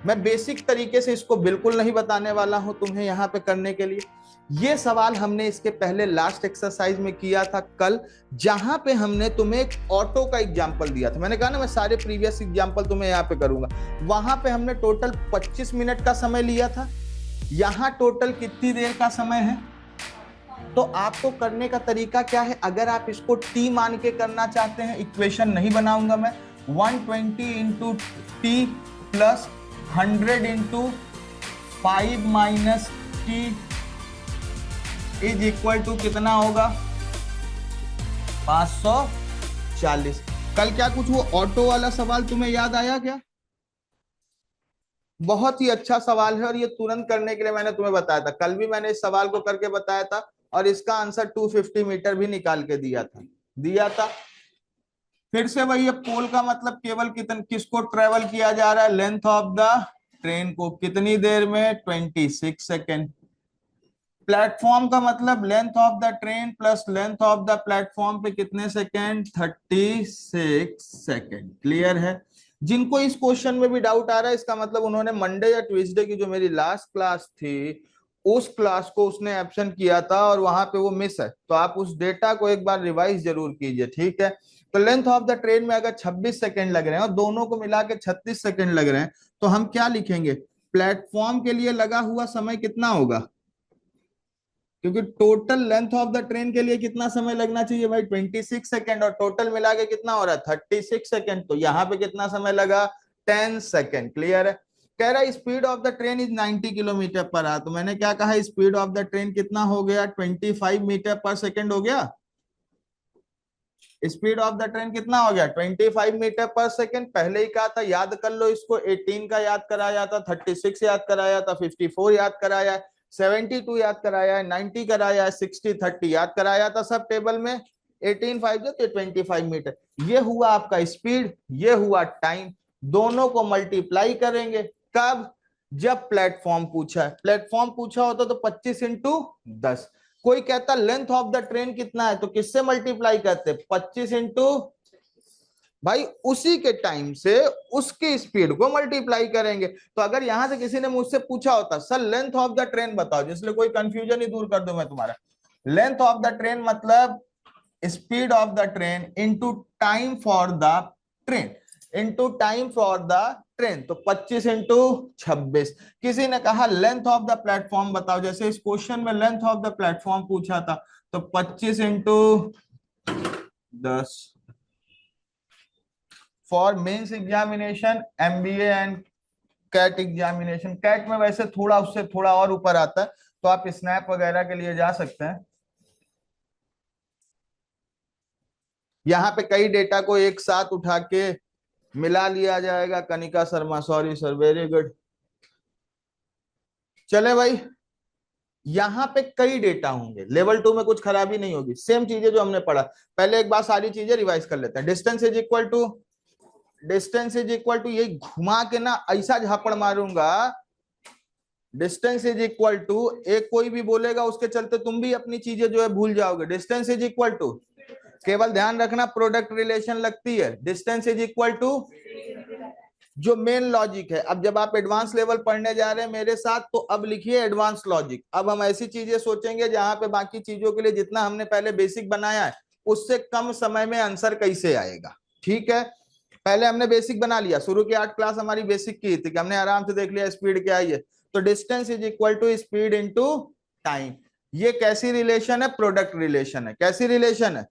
मैं बेसिक तरीके से इसको बिल्कुल नहीं बताने वाला हूं तुम्हें यहाँ पे करने के लिए। ये सवाल हमने इसके पहले लास्ट एक्सरसाइज में किया था कल, जहां पे हमने तुम्हें एक ऑटो का एग्जांपल दिया था। मैंने कहा ना मैं सारे प्रीवियस एग्जांपल तुम्हें यहाँ पे करूंगा। वहां पे हमने टोटल 25 मिनट का समय लिया था। यहाँ टोटल कितनी देर का समय है? तो आपको करने का तरीका क्या है, अगर आप इसको टी मान के करना चाहते हैं, इक्वेशन नहीं बनाऊंगा मैं, 120 into T plus 100 into 5 minus T is equal to कितना होगा? 540। कल क्या कुछ वो ऑटो वाला सवाल तुम्हें याद आया क्या? बहुत ही अच्छा सवाल है और ये तुरंत करने के लिए मैंने तुम्हें बताया था। कल भी मैंने इस सवाल को करके बताया था और इसका आंसर 250 मीटर भी निकाल के दिया था। फिर से वही, अब पोल का मतलब केवल किसको ट्रेवल किया जा रहा है? लेंथ ऑफ द ट्रेन को। कितनी देर में? 26 सेकेंड। प्लेटफॉर्म का मतलब length of the train plus length of the platform पे कितने सेकेंड? 36 सेकेंड। क्लियर है? जिनको इस क्वेश्चन में भी डाउट आ रहा है, इसका मतलब उन्होंने मंडे या ट्यूसडे की जो मेरी लास्ट क्लास थी उस क्लास को उसने एब्सेंट किया था और वहां पे वो मिस है। तो आप उस डेटा को एक बार रिवाइज जरूर कीजिए, ठीक है? तो लेंथ ऑफ द ट्रेन में अगर 26 सेकेंड लग रहे हैं और दोनों को मिला के 36 सेकेंड लग रहे हैं, तो हम क्या लिखेंगे? प्लेटफॉर्म के लिए लगा हुआ समय कितना होगा? क्योंकि total length of the train के लिए कितना समय लगना चाहिए भाई? 26 सेकेंड, और टोटल मिला के कितना हो रहा है? 36 सेकेंड। तो यहाँ पे कितना समय लगा? 10 सेकेंड। क्लियर है? कह रहा है speed of the train is 90 kilometre per our. तो मैंने क्या कहा? स्पीड ऑफ द ट्रेन कितना हो गया? 25 मीटर पर सेकेंड हो गया। स्पीड ऑफ द ट्रेन कितना हो गया? 25 मीटर पर सेकेंड। पहले ही कहा था, याद कर लो इसको। 18 का याद कराया था, 36 याद कराया था, 54 याद कराया है, 72 याद कराया है, 90 कराया है, 60 30 याद कराया था सब टेबल में। 18 5 जो 25 मीटर। ये हुआ आपका स्पीड, ये हुआ टाइम। दोनों को मल्टीप्लाई करेंगे कब? जब प्लेटफॉर्म पूछा है। प्लेटफॉर्म पूछा होता तो 25 इंटू 10। कोई कहता लेंथ ऑफ द ट्रेन कितना है, तो किससे मल्टीप्लाई करते? 25 इंटू, भाई उसी के टाइम से उसकी स्पीड को मल्टीप्लाई करेंगे। तो अगर यहां से किसी ने मुझसे पूछा होता sir length of the train बताओ, जिसलिए कोई कंफ्यूजन ही दूर कर दूं मैं तुम्हारा। लेंथ ऑफ द ट्रेन मतलब speed of the train into time for the train, into time for the train. तो 25 इंटू 26। किसी ने कहा लेंथ ऑफ द प्लेटफॉर्म बताओ, जैसे इस क्वेश्चन में लेंथ ऑफ द प्लेटफॉर्म पूछा था, तो 25 into 10। For mains examination, MBA and CAT examination, CAT में वैसे थोड़ा उससे थोड़ा और ऊपर आता है, तो आप स्नैप वगैरह के लिए जा सकते हैं। यहाँ पे कई डेटा को एक साथ उठा के मिला लिया जाएगा। Kanika Sharma, sorry sir, very good. चले भाई, यहाँ पे कई डेटा होंगे, लेवल 2 में कुछ खराबी नहीं होगी, सेम चीजें जो हमने पढ़ा। पहले एक बार सारी चीजें रिवाइज कर लेते हैं। डिस्टेंस इज इक्वल टू, यही घुमा के ना ऐसा झापड़ मारूंगा। डिस्टेंस इज इक्वल टू, एक कोई भी बोलेगा उसके चलते तुम भी अपनी चीजें जो है भूल जाओगे। डिस्टेंस इज इक्वल टू, केवल ध्यान रखना प्रोडक्ट रिलेशन लगती है। डिस्टेंस इज इक्वल टू, जो मेन लॉजिक है। अब जब आप एडवांस लेवल पढ़ने जा रहे हैं मेरे साथ, तो अब लिखिए एडवांस लॉजिक। अब हम ऐसी चीजें सोचेंगे जहां पे बाकी चीजों के लिए जितना हमने पहले बेसिक बनाया है उससे कम समय में आंसर कैसे आएगा। ठीक है, पहले हमने बेसिक बना लिया। शुरू की 8 क्लास हमारी बेसिक की थी कि हमने आराम से देख लिया स्पीड क्या है। तो distance is equal to speed into time. ये कैसी रिलेशन है? प्रोडक्ट रिलेशन है। कैसी रिलेशन है?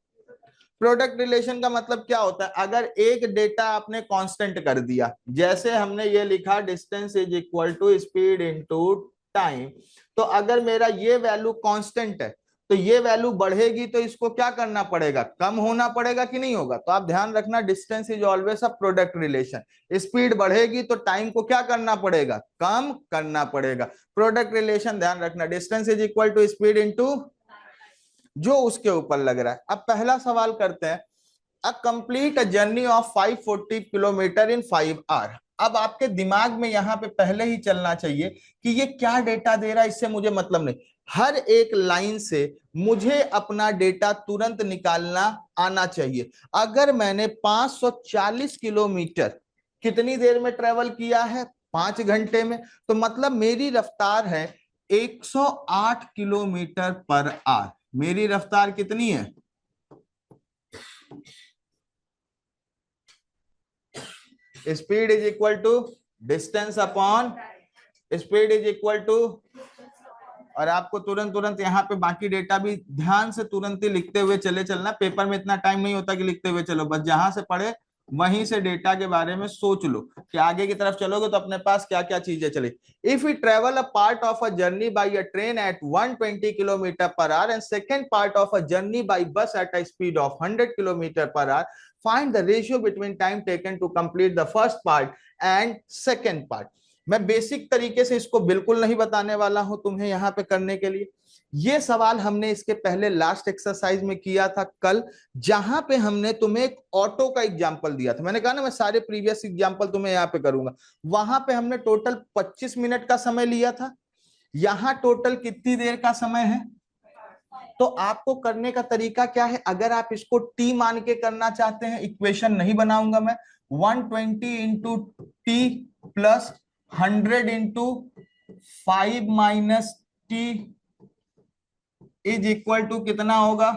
प्रोडक्ट रिलेशन का मतलब क्या होता है? अगर एक डेटा आपने कांस्टेंट कर दिया, जैसे हमने ये लिखा distance is equal to speed into time, तो अगर मेरा ये वैल्यू कांस्टेंट है तो ये वैल्यू बढ़ेगी तो इसको क्या करना पड़ेगा? कम होना पड़ेगा कि नहीं होगा? तो आप ध्यान रखना, distance is always a product relation. Speed बढ़ेगी तो टाइम को क्या करना पड़ेगा? कम करना पड़ेगा। प्रोडक्ट रिलेशन ध्यान रखना, distance is equal to speed into जो उसके ऊपर लग रहा है। अब पहला सवाल करते हैं, a complete a journey of 540 kilometre in 5 hour. अब आपके दिमाग में यहां पे पहले ही चलना चाहिए कि ये क्या डेटा दे रहा है, इससे मुझे मतलब नहीं। हर एक लाइन से मुझे अपना डेटा तुरंत निकालना आना चाहिए। अगर मैंने 540 किलोमीटर कितनी देर में ट्रेवल किया है? 5 घंटे में। तो मतलब मेरी रफ्तार है 108 किलोमीटर पर आवर। मेरी रफ्तार कितनी है? Speed is equal to distance upon speed is equal to, और आपको तुरंत तुरंत यहाँ पे बाकी डेटा भी ध्यान से तुरंत ही लिखते हुए चले चलना। पेपर में इतना टाइम नहीं होता कि लिखते हुए चलो, बस जहां से पढ़े वहीं से डेटा के बारे में सोच लो कि आगे की तरफ चलोगे तो अपने पास क्या क्या चीजें चले। If you travel a part of a journey by a train at 120 kilometre per hour and second part of a journey by bus at a speed of 100 kilometre per hour, find the ratio between time taken to complete the first part and second part. मैं basic तरीके से इसको बिल्कुल नहीं बताने वाला हूं तुम्हें यहाँ पे करने के लिए। ये सवाल हमने इसके पहले लास्ट एक्सरसाइज में किया था कल, जहां पे हमने तुम्हें एक ऑटो का एग्जांपल दिया था। मैंने कहा ना मैं सारे प्रीवियस एग्जांपल तुम्हें यहाँ पे करूंगा। वहां पे हमने टोटल 25 मिनट का समय लिया था। यहाँ टोटल कितनी देर का समय है? तो आपको करने का तरीका क्या है, अगर आप इसको टी मान के करना चाहते हैं, इक्वेशन नहीं बनाऊंगा मैं, 120 into T plus 100 into 5 minus T is equal to कितना होगा?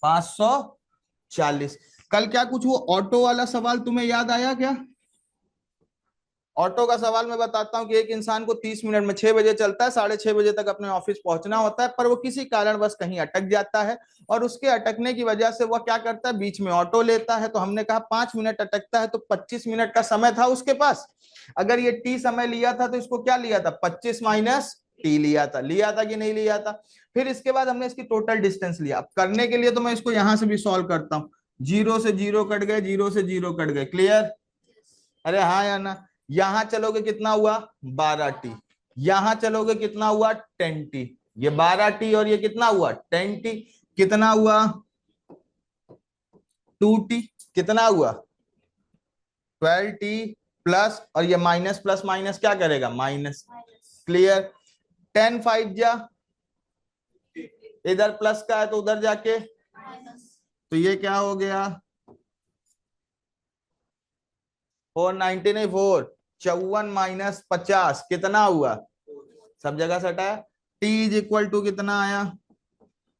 540। कल क्या कुछ वो ऑटो वाला सवाल तुम्हें याद आया क्या? ऑटो का सवाल मैं बताता हूं कि एक इंसान को 30 मिनट में 6 बजे चलता है, 6:30 बजे तक अपने ऑफिस पहुंचना होता है, पर वो किसी कारण बस कहीं अटक जाता है, और उसके अटकने की वजह से वह क्या करता है, बीच में ऑटो लेता है। तो हमने कहा 5 मिनट अटकता है तो 25 मिनट का समय था उसके पास। अगर ये टी समय लिया था तो इसको क्या लिया था? 25 माइनस टी लिया था कि नहीं लिया था? फिर इसके बाद हमने इसकी टोटल डिस्टेंस लिया। अब करने के लिए तो मैं इसको यहां से भी सॉल्व करता हूं। 0 से 0 कट गए, 0 से 0 कट गए, क्लियर? अरे हाँ या ना? यहां चलोगे कितना हुआ? 12t। यहां चलोगे कितना हुआ? 10t। ये 12t और ये कितना हुआ? 10t। कितना हुआ? 2t। कितना हुआ? 12t प्लस, और ये माइनस प्लस माइनस क्या करेगा? Minus, clear? 10 5 जा, इधर प्लस का है तो उधर जाके तो ये क्या हो गया? 490 नहीं, 54 माइनस 50 कितना हुआ? सब जगह से हटाया। टी इज इक्वल टू कितना आया?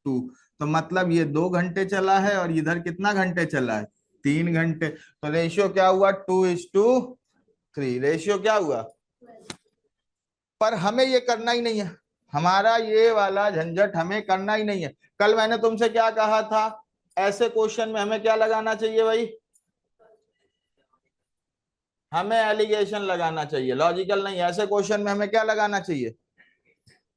2। तो मतलब ये 2 घंटे चला है और इधर कितना घंटे चला है? 3 घंटे। तो रेशियो क्या हुआ? 2:3। रेशियो क्या हुआ? पर हमें ये करना ही नहीं है, हमारा ये वाला झंझट हमें करना ही नहीं है। कल मैंने तुमसे क्या कहा था? ऐसे क्वेश्चन में हमें क्या लगाना चाहिए भाई? हमें एलिगेशन लगाना चाहिए, लॉजिकल नहीं। ऐसे क्वेश्चन में हमें क्या लगाना चाहिए?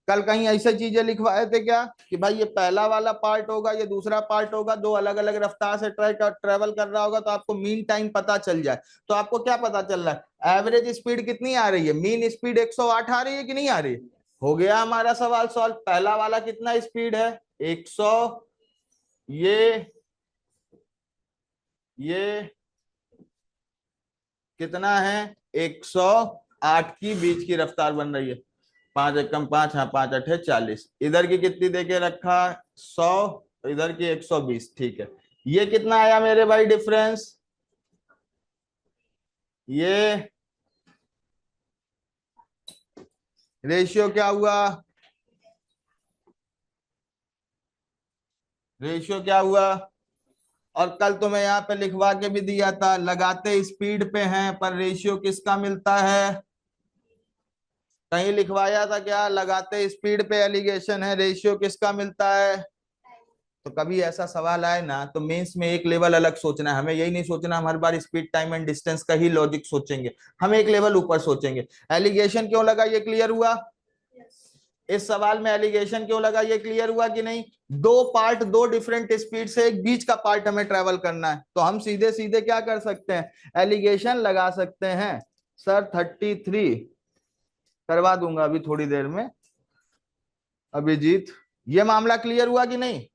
कल कहीं ऐसे चीजें लिखवाए थे क्या कि भाई ये पहला वाला पार्ट होगा, ये दूसरा पार्ट होगा, दो अलग अलग रफ्तार से ट्रेवल कर रहा होगा, तो आपको मीन टाइम पता चल जाए। तो आपको क्या पता चल रहा है? एवरेज स्पीड कितनी आ रही है? मीन स्पीड 108 आ रही है कि नहीं आ रही? हो गया हमारा सवाल सॉल्व। पहला वाला कितना स्पीड है? 100। ये कितना है? 108 की बीच की रफ्तार बन रही है। 5 एकम 5, हाँ 5 अठे 40। इधर की कितनी देके रखा? 100। इधर की 120। ठीक है, ये कितना आया मेरे भाई डिफरेंस? ये रेशियो क्या हुआ? रेशियो क्या हुआ? और कल तो मैं यहाँ पे लिखवा के भी दिया था, लगाते स्पीड पे हैं पर रेशियो किसका मिलता है? कहीं लिखवाया था क्या? लगाते स्पीड पे एलिगेशन है, रेशियो किसका मिलता है? तो कभी ऐसा सवाल आए ना तो मेंस में एक लेवल अलग सोचना है। हमें यही नहीं सोचना हम हर बार स्पीड टाइम एंड डिस्टेंस का ही लॉजिक सोचेंगे, हम एक लेवल ऊपर सोचेंगे। एलिगेशन क्यों लगा, ये क्लियर हुआ? इस सवाल में एलिगेशन क्यों लगा, ये क्लियर हुआ कि नहीं? दो पार्ट, दो डिफरेंट स्पीड से एक बीच का पार्ट हमें ट्रेवल करना है, तो हम सीधे सीधे क्या कर सकते हैं? एलिगेशन लगा सकते हैं। सर 33 करवा दूंगा अभी थोड़ी देर में। अभिजीत, ये मामला क्लियर हुआ कि नहीं?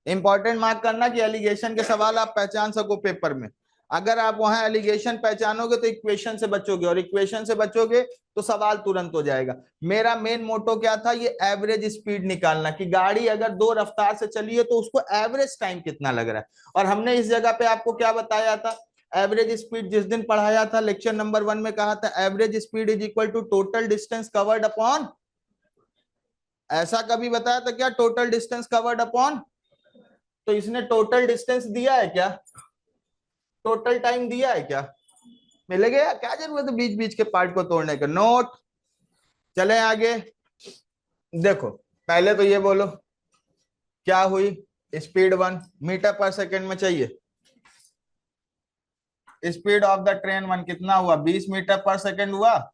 इंपॉर्टेंट मार्क करना कि एलिगेशन के सवाल आप पहचान सको पेपर में। अगर आप वहां एलिगेशन पहचानोगे तो इक्वेशन से बचोगे, और इक्वेशन से बचोगे तो सवाल तुरंत हो जाएगा। मेरा मेन मोटो क्या था? ये एवरेज स्पीड निकालना, कि गाड़ी अगर दो रफ्तार से चली है तो उसको एवरेज टाइम कितना लग रहा है। और हमने इस जगह पे आपको क्या बताया था? एवरेज स्पीड जिस दिन पढ़ाया था लेक्चर नंबर 1 में कहा था average speed is equal to total distance covered upon, ऐसा कभी बताया था क्या? टोटल डिस्टेंस कवर्ड अपॉन, तो इसने टोटल डिस्टेंस दिया है क्या? टोटल टाइम दिया है क्या? मिलेगा? क्या जरूरत है बीच बीच के पार्ट को तोड़ने का? नोट। चले आगे, देखो पहले तो ये बोलो क्या हुई? स्पीड 1 मीटर पर सेकेंड में चाहिए। स्पीड ऑफ द ट्रेन 1 कितना हुआ? 20 मीटर पर सेकेंड हुआ।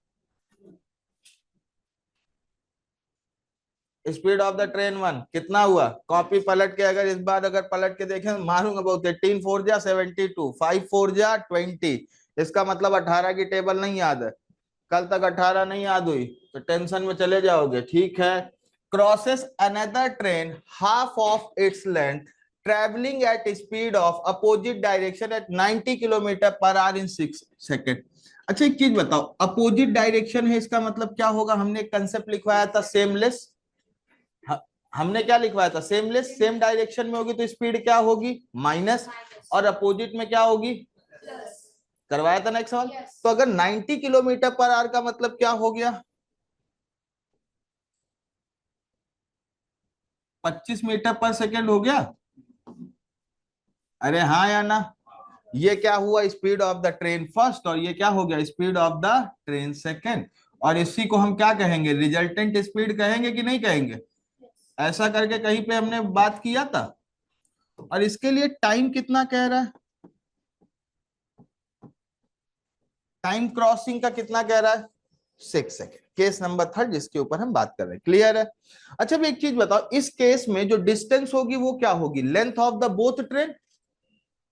स्पीड ऑफ द ट्रेन 1 कितना हुआ? कॉपी पलट के, अगर इस बार अगर पलट के देखें मारूंगा बहुत। 18 4 जा 72, 5 4 जा 20। इसका मतलब 18 की टेबल नहीं याद है। कल तक 18 नहीं याद हुई तो टेंशन में चले जाओगे। ठीक है। Crosses another train half of its length travelling at speed of opposite direction at 90 kilometre per our in 6 second. अच्छा एक चीज बताओ, अपोजिट डायरेक्शन है इसका मतलब क्या होगा? हमने एक कंसेप्ट लिखवाया था सेमलेस। हमने क्या लिखवाया था? सेमलेस। सेम डायरेक्शन में होगी तो स्पीड क्या होगी? माइनस। और अपोजिट में क्या होगी? करवाया था ना एक सवाल। तो अगर 90 किलोमीटर पर आवर का मतलब क्या हो गया? 25 मीटर पर सेकेंड हो गया। अरे हाँ या ना? ये क्या हुआ? Speed of the train first, और ये क्या हो गया? Speed of the train second. और इसी को हम क्या कहेंगे? रिजल्टेंट स्पीड कहेंगे कि नहीं कहेंगे? ऐसा करके कहीं पे हमने बात किया था। और इसके लिए टाइम कितना कह रहा है? टाइम क्रॉसिंग का कितना कह रहा है? 6 सेकेंड। केस नंबर 3 जिसके ऊपर हम बात कर रहे हैं। क्लियर है? अच्छा भी एक चीज बताओ, इस केस में जो डिस्टेंस होगी वो क्या होगी? Length of the both train.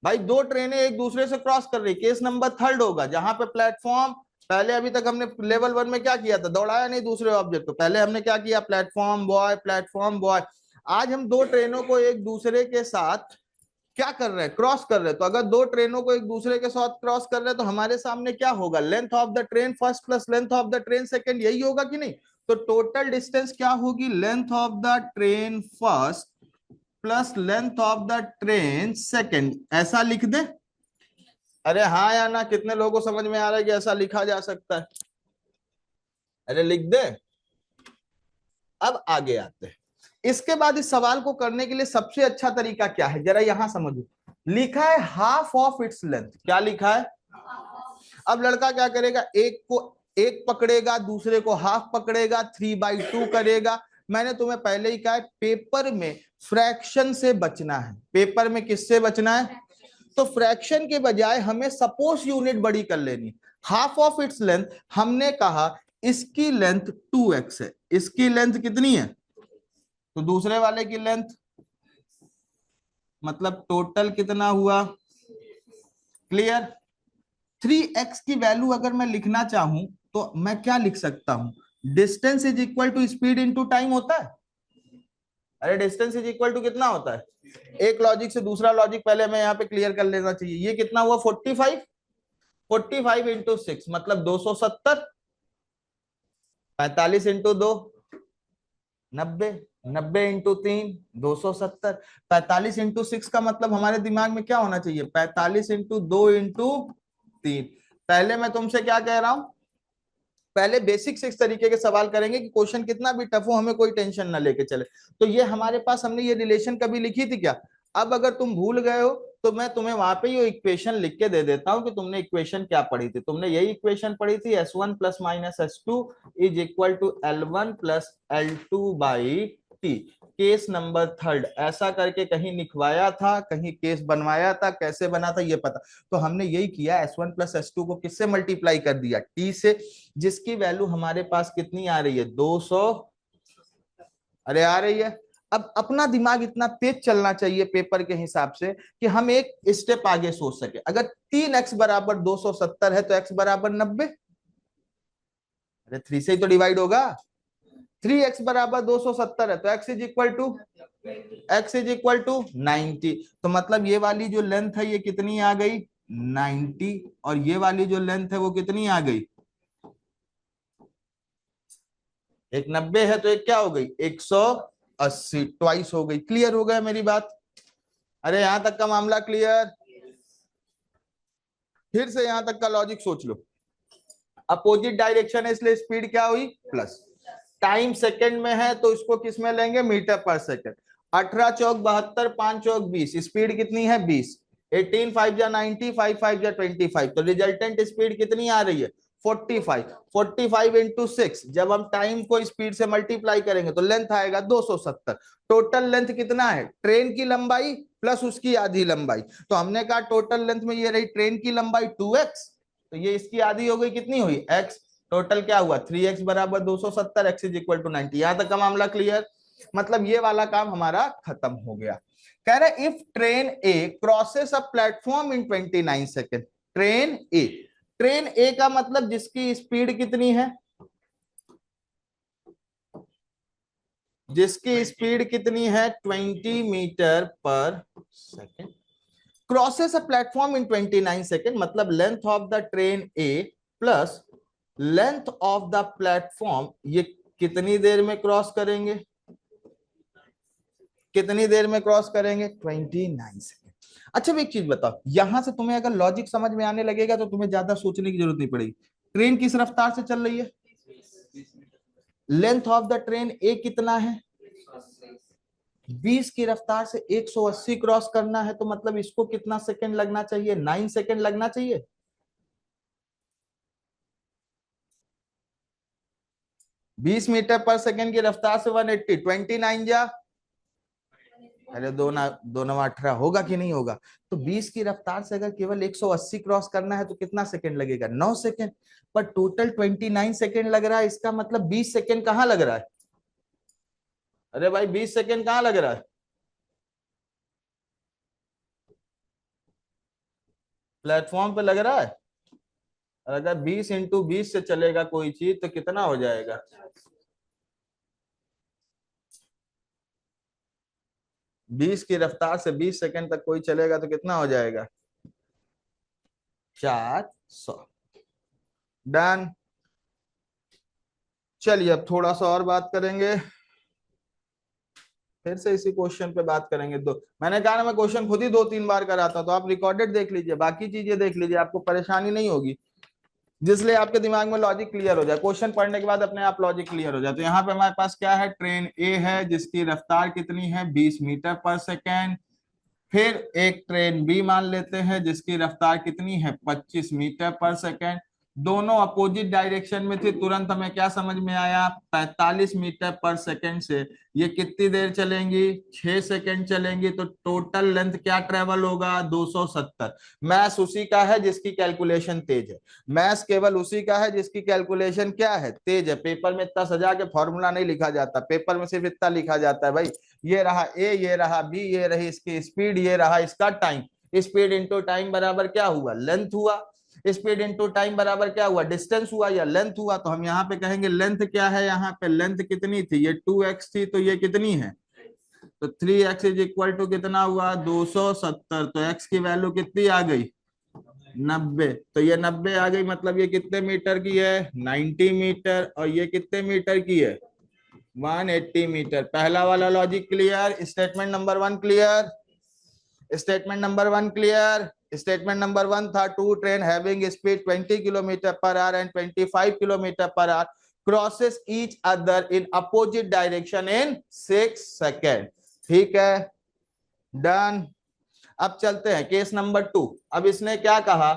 भाई दो ट्रेनें एक दूसरे से क्रॉस कर रही। केस नंबर 3 होगा जहां पे प्लेटफॉर्म, पहले अभी तक हमने लेवल 1 में क्या किया था? दौड़ाया नहीं दूसरे ऑब्जेक्ट को। पहले हमने क्या किया? Platform boy, platform boy. आज हम दो ट्रेनों को एक दूसरे के साथ क्या कर रहे हैं? क्रॉस कर रहे हैं। तो अगर दो ट्रेनों को एक दूसरे के साथ क्रॉस कर रहे हैं तो हमारे सामने क्या होगा? Length of the train first plus length of the train second, यही होगा कि नहीं? तो टोटल डिस्टेंस क्या होगी? Length of the train first plus length of the train second. ऐसा लिख दे? अरे हाँ या ना? कितने लोगों को समझ में आ रहा है कि ऐसा लिखा जा सकता है? अरे लिख दे। अब आगे आते हैं। इसके बाद इस सवाल को करने के लिए सबसे अच्छा तरीका क्या है? जरा यहां समझो। लिखा है हाफ ऑफ इट्स लेंथ। क्या लिखा है? अब लड़का क्या करेगा? एक को एक पकड़ेगा, दूसरे को हाफ पकड़ेगा, 3/2 करेगा। मैंने तुम्हें पहले ही कहा है पेपर में फ्रैक्शन से बचना है। पेपर में किससे बचना है? तो फ्रैक्शन के बजाय हमें सपोज यूनिट बड़ी कर लेनी। हाफ ऑफ इट्स लेंथ, हमने कहा इसकी लेंथ 2x है। इसकी लेंथ कितनी है? तो दूसरे वाले की लेंथ, मतलब टोटल कितना हुआ? क्लियर? 3x की वैल्यू अगर मैं लिखना चाहूं तो मैं क्या लिख सकता हूं? Distance is equal to speed into time होता है। अरे डिस्टेंस इज इक्वल टू कितना होता है? एक लॉजिक से दूसरा लॉजिक पहले मैं यहाँ पे क्लियर कर लेना चाहिए। ये कितना हुआ? 45। 45 इंटू 6 मतलब 270। 45 इंटू 2 90। 90 इंटू 3 270। 45 इंटू 6 का मतलब हमारे दिमाग में क्या होना चाहिए? 45 इंटू 2 इंटू 3। पहले मैं तुमसे क्या कह रहा हूं? पहले बेसिक से इस तरीके के सवाल करेंगे कि क्वेश्चन कितना भी टफ हो हमें कोई टेंशन ना लेके चले। तो ये हमारे पास, हमने ये रिलेशन कभी लिखी थी क्या? अब अगर तुम भूल गए हो तो मैं तुम्हें वहां पे ये इक्वेशन लिख के दे देता हूं कि तुमने इक्वेशन क्या पढ़ी थी। तुमने यही इक्वेशन पढ़ी थी, S1 plus minus S2 is equal to L1 plus L2 by T. Case number 3 ऐसा करके कहीं लिखवाया था, कहीं केस बनवाया था, कैसे बना था ये पता। तो हमने यही किया, S1 प्लस S2 को किससे मल्टीप्लाई कर दिया? टी से, जिसकी वैल्यू हमारे पास कितनी आ रही है? 200। अरे आ रही है। अब अपना दिमाग इतना तेज चलना चाहिए पेपर के हिसाब से कि हम एक स्टेप आगे सोच सके। अगर 3x बराबर 270 है तो x बराबर 90। अरे 3 से ही तो डिवाइड होगा। 3x बराबर 270 है तो x इज इक्वल टू 90। तो मतलब ये वाली जो लेंथ है ये कितनी आ गई? 90। और ये वाली जो लेंथ है वो कितनी आ गई? एक 90 है तो एक क्या हो गई? 180। ट्वाइस हो गई। क्लियर हो गया मेरी बात? अरे यहां तक का मामला क्लियर? फिर से यहां तक का लॉजिक सोच लो, अपोजिट डायरेक्शन है इसलिए स्पीड क्या हुई प्लस, टाइम सेकंड में है तो इसको किस में लेंगे मीटर पर सेकंड, 18 चौक 72, 5 चौक 20, स्पीड कितनी है 20, 18 5 जा 90, 5 5 जा 25, तो रिजल्टेंट स्पीड कितनी आ रही है 45, 45 इंटू 6, जब हम टाइम को स्पीड से मल्टीप्लाई करेंगे तो लेंथ आएगा 270, टोटल लेंथ कितना है ट्रेन की लंबाई प्लस उसकी आधी लंबाई, तो हमने कहा टोटल लेंथ में ये रही ट्रेन की लंबाई 2x, तो ये इसकी आधी हो गई कितनी हुई x, टोटल क्या हुआ 3x बराबर 270, x इज इक्वल टू 90, यहां तक का मामला क्लियर, मतलब ये वाला काम हमारा खत्म हो गया। कह रहे if train A crosses a platform in 29 second, train A, train A का मतलब जिसकी स्पीड कितनी है, जिसकी स्पीड कितनी है 20 metre per second, crosses a platform in 29 second, मतलब length of the train A plus length of the platform, ये कितनी देर में क्रॉस करेंगे, कितनी देर में क्रॉस करेंगे 29 सेकेंड। अच्छा एक चीज बताओ, यहां से तुम्हें अगर लॉजिक समझ में आने लगेगा तो तुम्हें ज्यादा सोचने की जरूरत नहीं पड़ेगी, ट्रेन किस रफ्तार से चल रही है, लेंथ ऑफ द ट्रेन ए कितना है 20 की रफ्तार से 180 क्रॉस करना है, तो मतलब इसको कितना सेकंड लगना चाहिए 9 सेकंड लगना चाहिए, 20 मीटर पर सेकंड की रफ्तार से 180, 29 जा, अरे दो ना, दो नवा 18 होगा कि नहीं होगा, तो 20 की रफ्तार से अगर केवल 180 क्रॉस करना है तो कितना सेकंड लगेगा 9 सेकंड, पर टोटल 29 सेकंड लग रहा है, इसका मतलब 20 सेकंड कहां लग रहा है, अरे भाई 20 सेकंड कहां लग रहा है, प्लेटफॉर्म पे लग रहा है, अगर 20 इंटू 20 से चलेगा कोई चीज तो कितना हो जाएगा, 20 की रफ्तार से 20 सेकंड तक कोई चलेगा तो कितना हो जाएगा 400, डन। चलिए अब थोड़ा सा और बात करेंगे, फिर से इसी क्वेश्चन पे बात करेंगे, दो मैंने कहा ना मैं क्वेश्चन खुद ही 2 3 बार कराता हूं, तो आप रिकॉर्डेड देख लीजिए, बाकी चीजें देख लीजिए, आपको परेशानी नहीं होगी, जिसलिए आपके दिमाग में लॉजिक क्लियर हो जाए, क्वेश्चन पढ़ने के बाद अपने आप लॉजिक क्लियर हो जाए। तो यहाँ पे हमारे पास क्या है, ट्रेन ए है जिसकी रफ्तार कितनी है 20 मीटर पर सेकेंड, फिर एक ट्रेन बी मान लेते हैं जिसकी रफ्तार कितनी है 25 मीटर पर सेकेंड, दोनों अपोजिट डायरेक्शन में थी, तुरंत हमें क्या समझ में आया 45 मीटर पर सेकेंड से ये कितनी देर चलेंगी 6 सेकेंड चलेंगी, तो टोटल लेंथ क्या ट्रेवल होगा 270, मैथ्स उसी का है जिसकी कैलकुलेशन तेज है, मैथ्स केवल उसी का है जिसकी कैलकुलेशन क्या है तेज है, पेपर में इतना सजा के फॉर्मूला नहीं लिखा जाता, पेपर में सिर्फ इतना लिखा जाता है भाई, ये रहा ए, ये रहा बी, ये रही इसकी स्पीड, ये रहा इसका टाइम, स्पीड इंटू टाइम बराबर क्या हुआ लेंथ हुआ, स्पीड इंटू टाइम बराबर क्या हुआ डिस्टेंस हुआ या लेंथ हुआ, तो हम यहाँ पे कहेंगे लेंथ क्या है, यहाँ पे लेंथ कितनी थी ये 2x थी, तो ये कितनी है, तो 3x इज इक्वल टू कितना हुआ 270, तो x की वैल्यू कितनी आ गई 90, तो ये 90 आ गई, मतलब ये कितने मीटर की है 90 मीटर, और ये कितने मीटर की है 180 मीटर। पहला वाला logic clear, statement number 1 clear, statement number 1 clear, statement number 1 था two train having speed 20 kilometre per hour and 25 kilometre per hour crosses each other in opposite direction in 6 second, ठीक है done. अब चलते हैं case number 2, अब इसने क्या कहा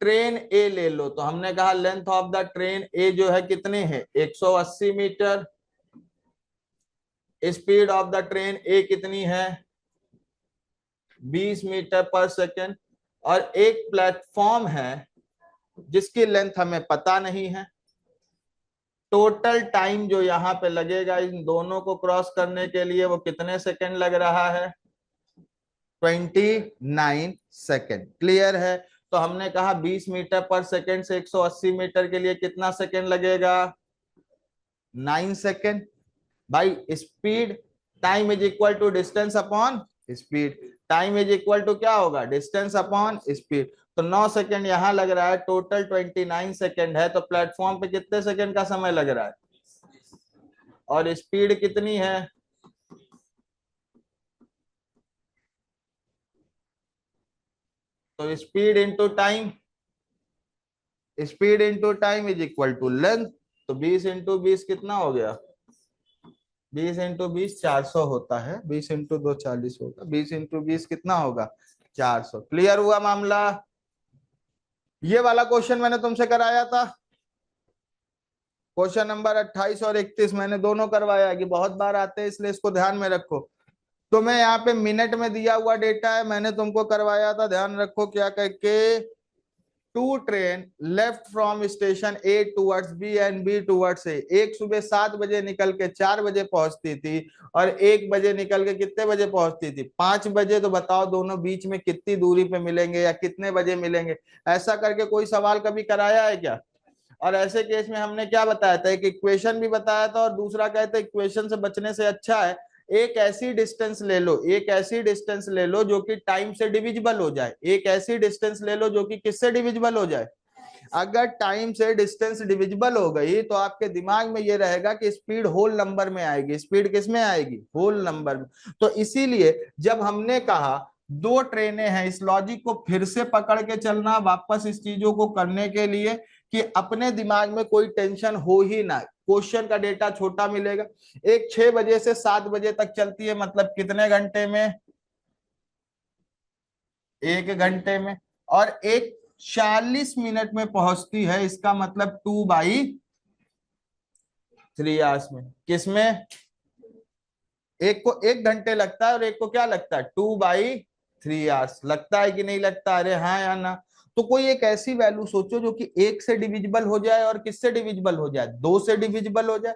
ट्रेन ए ले लो, तो हमने कहा length of the train A जो है कितने है 180 metre, speed of the train A कितनी है 20 मीटर पर सेकेंड, और एक प्लेटफॉर्म है जिसकी लेंथ हमें पता नहीं है, टोटल टाइम जो यहां पे लगेगा इन दोनों को क्रॉस करने के लिए वो कितने सेकेंड लग रहा है 29 सेकेंड, क्लियर है। तो हमने कहा 20 मीटर पर सेकेंड से 180 मीटर के लिए कितना सेकेंड लगेगा 9 सेकेंड, भाई speed time is equal to distance upon speed, time is equal to क्या होगा डिस्टेंस अपॉन स्पीड, तो 9 सेकेंड यहां लग रहा है, टोटल 29 सेकेंड है, तो प्लेटफॉर्म पे कितने सेकेंड का समय लग रहा है, और स्पीड कितनी है, तो speed into time speed into time is equal to length. तो 20 इंटू 20 कितना हो गया? 20 इंटू 20 400 होता है। 20 इंटू 2 40 होगा। 20 इंटू 20 कितना होगा? 400। क्लियर हुआ मामला? ये वाला क्वेश्चन मैंने तुमसे कराया था। क्वेश्चन नंबर 28 और 31 मैंने दोनों करवाया कि बहुत बार आते हैं, इसलिए इसको ध्यान में रखो। तो मैं यहाँ पे मिनट में दिया हुआ डेटा है, मैंने तुमको करवाया था, ध्यान रखो क्या करके। Two train left from station A towards B and B towards A. एक सुबह 7 बजे निकल के 4 बजे पहुंचती थी, और 1 बजे निकल के कितने बजे पहुंचती थी? 5 बजे। तो बताओ दोनों बीच में कितनी दूरी पे मिलेंगे या कितने बजे मिलेंगे? ऐसा करके कोई सवाल कभी कराया है क्या? और ऐसे केस में हमने क्या बताया था? एक इक्वेशन भी बताया था, और दूसरा कहते इक्वेशन से बचने से अच्छा है एक ऐसी डिस्टेंस ले लो, एक ऐसी डिस्टेंस ले लो जो कि टाइम से डिविजिबल हो जाए। एक ऐसी डिस्टेंस ले लो जो कि किससे डिविजिबल हो जाए? अगर टाइम से डिस्टेंस डिविजिबल हो गई तो आपके दिमाग में ये रहेगा कि स्पीड होल नंबर में आएगी। स्पीड किस में आएगी? होल नंबर में। तो इसीलिए जब हमने कहा दो ट्रेनें हैं, इस लॉजिक को फिर से पकड़ के चलना वापस इस चीजों को करने के लिए कि अपने दिमाग में कोई टेंशन हो ही ना, क्वेश्चन का डेटा छोटा मिलेगा। एक 6 बजे से 7 बजे तक चलती है, मतलब कितने घंटे में? 1 घंटे में। और एक 40 मिनट में पहुंचती है, इसका मतलब 2/3 आवर्स में। किसमें? एक को 1 घंटे लगता है और एक को क्या लगता है? 2/3 आवर्स लगता है कि नहीं लगता? अरे हाँ या ना? तो कोई एक ऐसी वैल्यू सोचो जो कि 1 से डिविजिबल हो जाए और किससे डिविजिबल हो जाए? 2 से डिविजिबल हो जाए।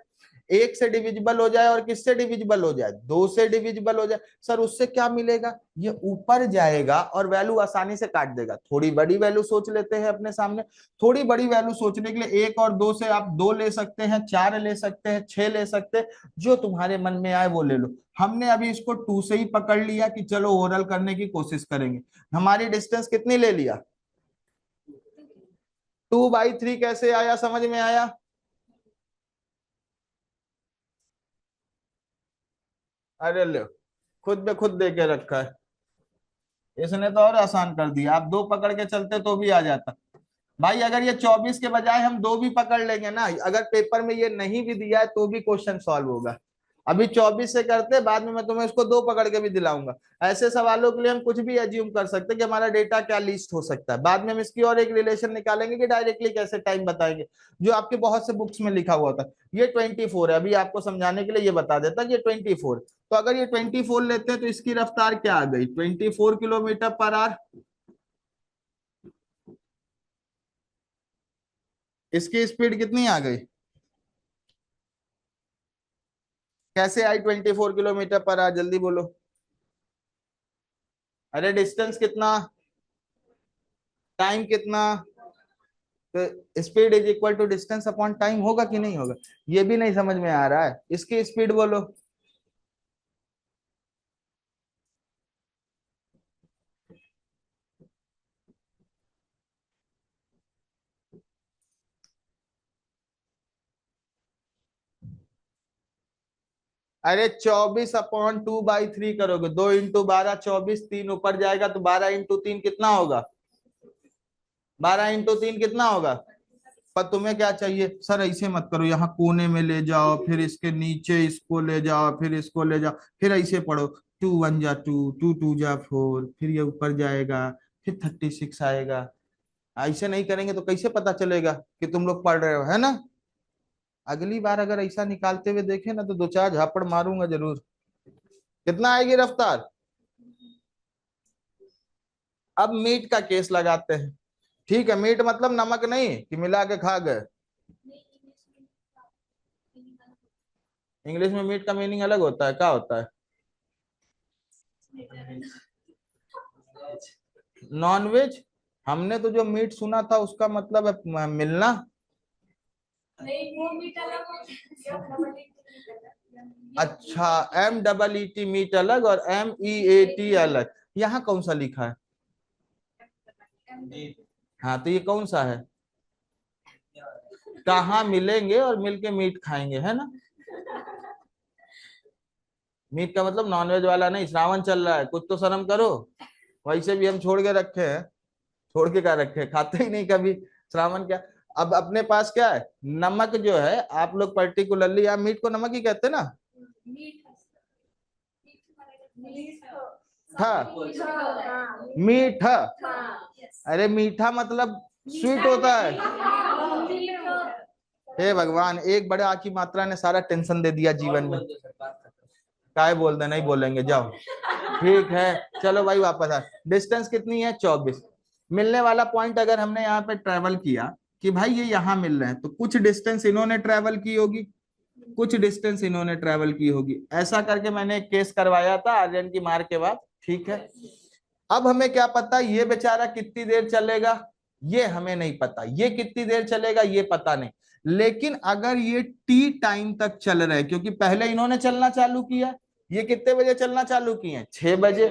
1 से डिविजिबल हो जाए और किससे डिविजिबल हो जाए? 2 से डिविजिबल हो जाए। सर उससे क्या मिलेगा? ये ऊपर जाएगा और वैल्यू आसानी से काट देगा। थोड़ी बड़ी वैल्यू सोच लेते हैं अपने सामने। थोड़ी बड़ी वैल्यू सोचने के लिए 1 और 2 से आप 2 ले सकते हैं, 4 ले सकते हैं, 6 ले सकते हैं, जो तुम्हारे मन में आए वो ले लो। हमने अभी इसको 2 से ही पकड़ लिया कि चलो ओरल करने की कोशिश करेंगे। हमारी डिस्टेंस कितनी ले लिया? 2/3 कैसे आया? समझ में आया? अरे लो, खुद पे खुद दे के रखा है। इसने तो और आसान कर दिया, आप 2 पकड़ के चलते तो भी आ जाता। भाई अगर ये 24 के बजाय हम 2 भी पकड़ लेंगे ना, अगर पेपर में ये नहीं भी दिया है तो भी क्वेश्चन सॉल्व होगा। अभी 24 से करते, बाद में मैं तुम्हें इसको 2 पकड़ के भी दिलाऊंगा। ऐसे सवालों के लिए हम कुछ भी एज्यूम कर सकते हैं कि हमारा डेटा क्या लिस्ट हो सकता है। बाद में हम इसकी और एक रिलेशन निकालेंगे कि डायरेक्टली कैसे टाइम बताएंगे, जो आपके बहुत से बुक्स में लिखा हुआ था। ये 24 है, अभी आपको समझाने के लिए ये बता देता कि ये 24। तो अगर ये 24 लेते हैं तो इसकी रफ्तार क्या आ गई? 24 किलोमीटर पर आवर। इसकी स्पीड कितनी आ गई? कैसे आई 24 किलोमीटर पर आवर? जल्दी बोलो। अरे डिस्टेंस कितना, टाइम कितना? तो speed is equal to distance upon time होगा कि नहीं होगा? ये भी नहीं समझ में आ रहा है? इसकी स्पीड बोलो। अरे 24/2/3 करोगे, 2 × 12 24, 3 ऊपर जाएगा तो 12 × 3 कितना होगा? 12 × 3 कितना होगा? पर तुम्हें क्या चाहिए? सर ऐसे मत करो, यहाँ कोने में ले जाओ, फिर इसके नीचे इसको ले जाओ, फिर इसको ले जाओ, फिर ऐसे पढ़ो। 2 × 1 = 2, 2 × 2 = 4, फिर ये ऊपर जाएगा, फिर 36 आएगा। ऐसे नहीं करेंगे तो कैसे पता चलेगा कि तुम लोग पढ़ रहे हो, है ना? अगली बार अगर ऐसा निकालते हुए देखे ना तो 2 4 झापड़ मारूंगा जरूर। कितना आएगी रफ्तार? अब मीट का केस लगाते हैं। ठीक है, मीट मतलब नमक नहीं कि मिला के खा गए। इंग्लिश में मीट का मीनिंग अलग होता है, क्या होता है? Non veg. हमने तो जो मीट सुना था उसका मतलब है मिलना। नहीं वो मीट अलग होता है। अच्छा, MEET मीट अलग और MEAT अलग। यहाँ कौन सा लिखा है? हाँ तो ये कौन सा है? कहाँ मिलेंगे और मिलके मीट खाएंगे, है ना? मीट का मतलब नॉनवेज वाला नहीं। श्रावण चल रहा है, कुछ तो शर्म करो। वैसे भी हम छोड़ के रखे हैं। छोड़ के क्या रखे हैं? खाते ही नहीं कभी। श्रावण क्या? अब अपने पास क्या है, नमक जो है, आप लोग पर्टिकुलरली, आप मीट को नमक ही कहते हैं ना। हाँ, मीठा। अरे मीठा मतलब स्वीट होता है। हे भगवान, एक बड़ा की मात्रा ने सारा टेंशन दे दिया जीवन में। काय बोल दे, नहीं बोलेंगे, जाओ। ठीक है, चलो भाई वापस आ। डिस्टेंस कितनी है, 24। मिलने वाला पॉइंट अगर हमने यहाँ पे ट्रेवल किया कि भाई ये यहाँ मिल रहे हैं, तो कुछ डिस्टेंस इन्होंने ट्रेवल की होगी, कुछ डिस्टेंस इन्होंने ट्रेवल की होगी। ऐसा करके मैंने एक केस करवाया था आर्यन की मार के बाद। ठीक है, अब हमें क्या पता ये बेचारा कितनी देर चलेगा, ये हमें नहीं पता, ये कितनी देर चलेगा ये पता नहीं। लेकिन अगर ये टी टाइम तक चल रहे, क्योंकि पहले इन्होंने चलना चालू किया, ये कितने बजे चलना चालू किए, 6 बजे,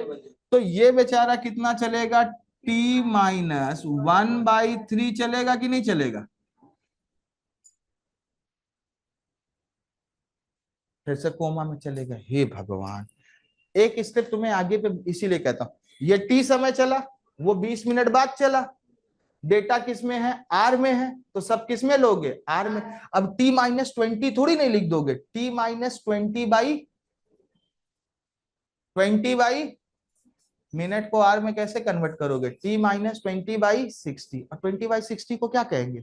तो ये बेचारा कितना चलेगा, T-1/3 चलेगा कि नहीं चलेगा। फिर से कोमा में चलेगा। हे भगवान, एक स्टेप तुम्हें आगे पे इसीलिए कहता हूं, ये टी समय चला, वो 20 मिनट बाद चला। डेटा किस में है, आर में है, तो सब किस में लोगे, आर में। अब T-20 थोड़ी नहीं लिख दोगे, T-20/20 मिनट को आर में कैसे कन्वर्ट करोगे, T-20/60, और 20/60 को क्या कहेंगे।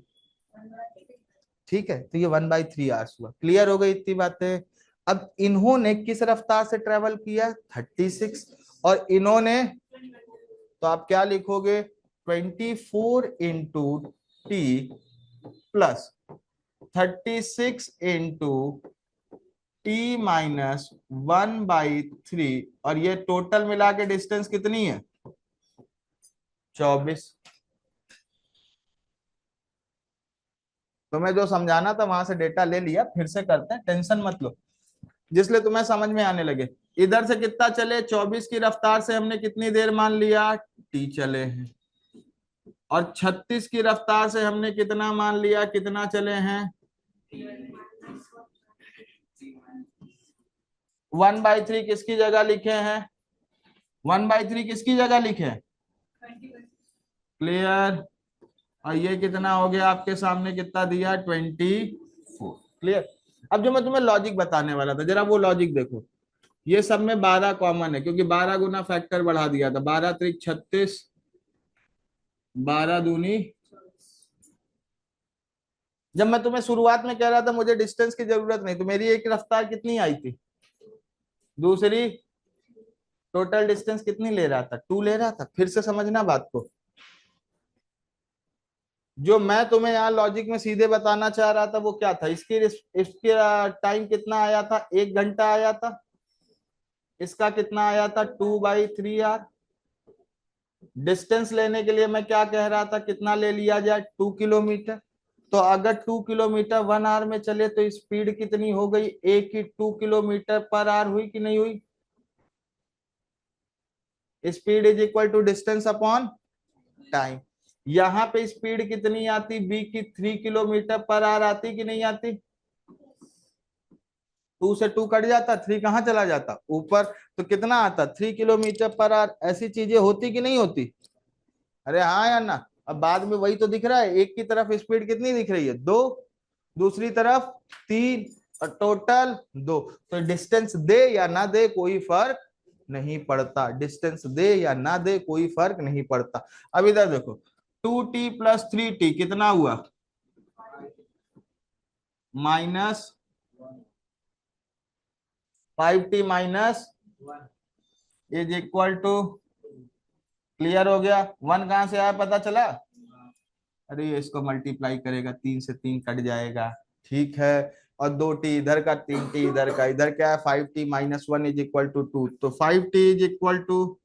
ठीक है, तो ये 1/3 आवर्स हुआ। क्लियर हो गई इतनी बातें। अब इन्होंने किस रफ्तार से ट्रेवल किया, 36, और इन्होंने, तो आप क्या लिखोगे, 24 into T plus 36 into T-1/3, और ये टोटल मिला के डिस्टेंस कितनी है, 24। तुम्हें जो समझाना था वहां से डेटा ले लिया, फिर से करते हैं, टेंशन मत लो, जिसलिए तुम्हें समझ में आने लगे। इधर से कितना चले, 24 की रफ्तार से हमने कितनी देर मान लिया, टी चले हैं, और 36 की रफ्तार से हमने कितना मान लिया, कितना चले हैं, 1/3 किसकी जगह लिखे हैं, 1/3 किसकी जगह लिखे हैं, क्लियर। और ये कितना हो गया आपके सामने, कितना दिया, 24। क्लियर। अब जो मैं तुम्हें लॉजिक बताने वाला था, जरा वो लॉजिक देखो। ये सब में 12 कॉमन है, क्योंकि 12 गुना फैक्टर बढ़ा दिया था, 12×3 = 36, 12×2। जब मैं तुम्हें शुरुआत में कह रहा था मुझे डिस्टेंस की जरूरत नहीं, तो मेरी एक रफ्तार कितनी आई थी, दूसरी, टोटल डिस्टेंस कितनी ले रहा था, 2 ले रहा था। फिर से समझना बात को, जो मैं तुम्हें यहाँ लॉजिक में सीधे बताना चाह रहा था वो क्या था, इसके टाइम कितना आया था, 1 घंटा आया था। इसका कितना आया था, 2/3 आवर। डिस्टेंस लेने के लिए मैं क्या कह रहा था, कितना ले लिया जाए, 2 किलोमीटर। तो अगर 2 किलोमीटर 1 आवर में चले तो स्पीड कितनी हो गई, एक ही 2 किलोमीटर/आवर हुई कि नहीं हुई। Speed is equal to distance upon time. यहाँ पे स्पीड कितनी आती, बी की 3 किलोमीटर/आवर आती कि नहीं आती, 2 से 2 कट जाता, 3 कहाँ चला जाता, ऊपर, तो कितना आता, 3 किलोमीटर/आवर। ऐसी चीजें होती कि नहीं होती, अरे हाँ या ना। अब बाद में वही तो दिख रहा है, एक की तरफ स्पीड कितनी दिख रही है, 2, दूसरी तरफ 3, और टोटल 2। तो डिस्टेंस दे या ना दे कोई फर्क नहीं पड़ता, डिस्टेंस दे या ना दे कोई फर्क नहीं पड़ता। अब इधर देखो, 2T + 3T कितना हुआ, -5T - is equal to, clear हो गया। 1 कहां से आया पता चला, अरे इसको मल्टीप्लाई करेगा, 3 से 3 कट जाएगा, ठीक है। और 2T इधर का, 3T इधर का, इधर क्या है, 5T - 1 इज इक्वल टू 2, तो 5T is equal to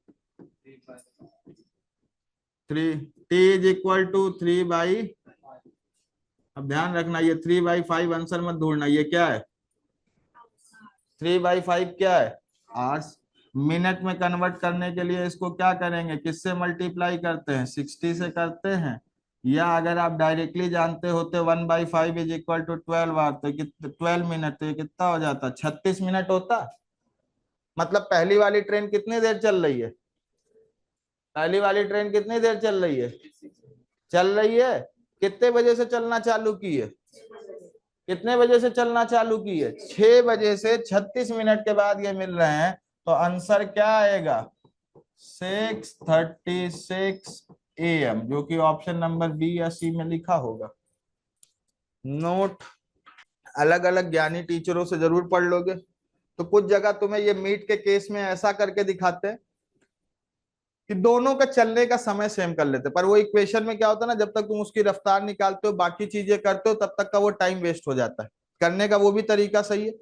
3, T is equal to 3/, अब ध्यान रखना ये 3/5 आंसर मत ढूंढना, ये क्या है, 3/5 क्या है, आवर्स। मिनट में कन्वर्ट करने के लिए इसको क्या करेंगे, किससे मल्टीप्लाई करते हैं, 60 से करते हैं। या अगर आप डायरेक्टली जानते होते 1/5 इज इक्वल टू 12 आवर, तो 12 मिनट, तो ये कितना हो जाता, 36 मिनट होता। मतलब पहली वाली ट्रेन कितनी देर चल रही है, पहली वाली ट्रेन कितनी देर चल रही है, चल रही है कितने बजे से चलना चालू की है? कितने बजे से चलना चालू की है? 6 बजे से 36 मिनट के बाद ये मिल रहे हैं, तो आंसर क्या आएगा? 6:36 AM, जो कि ऑप्शन नंबर बी या सी में लिखा होगा। नोट, अलग अलग ज्ञानी टीचरों से जरूर पढ़ लोगे, तो कुछ जगह तुम्हें ये मीट के केस में ऐसा करके दिखाते हैं कि दोनों का चलने का समय सेम कर लेते, पर वो इक्वेशन में क्या होता है ना, जब तक तुम उसकी रफ्तार निकालते हो, बाकी चीजें करते हो, तब तक का वो टाइम वेस्ट हो जाता है। करने का वो भी तरीका सही है।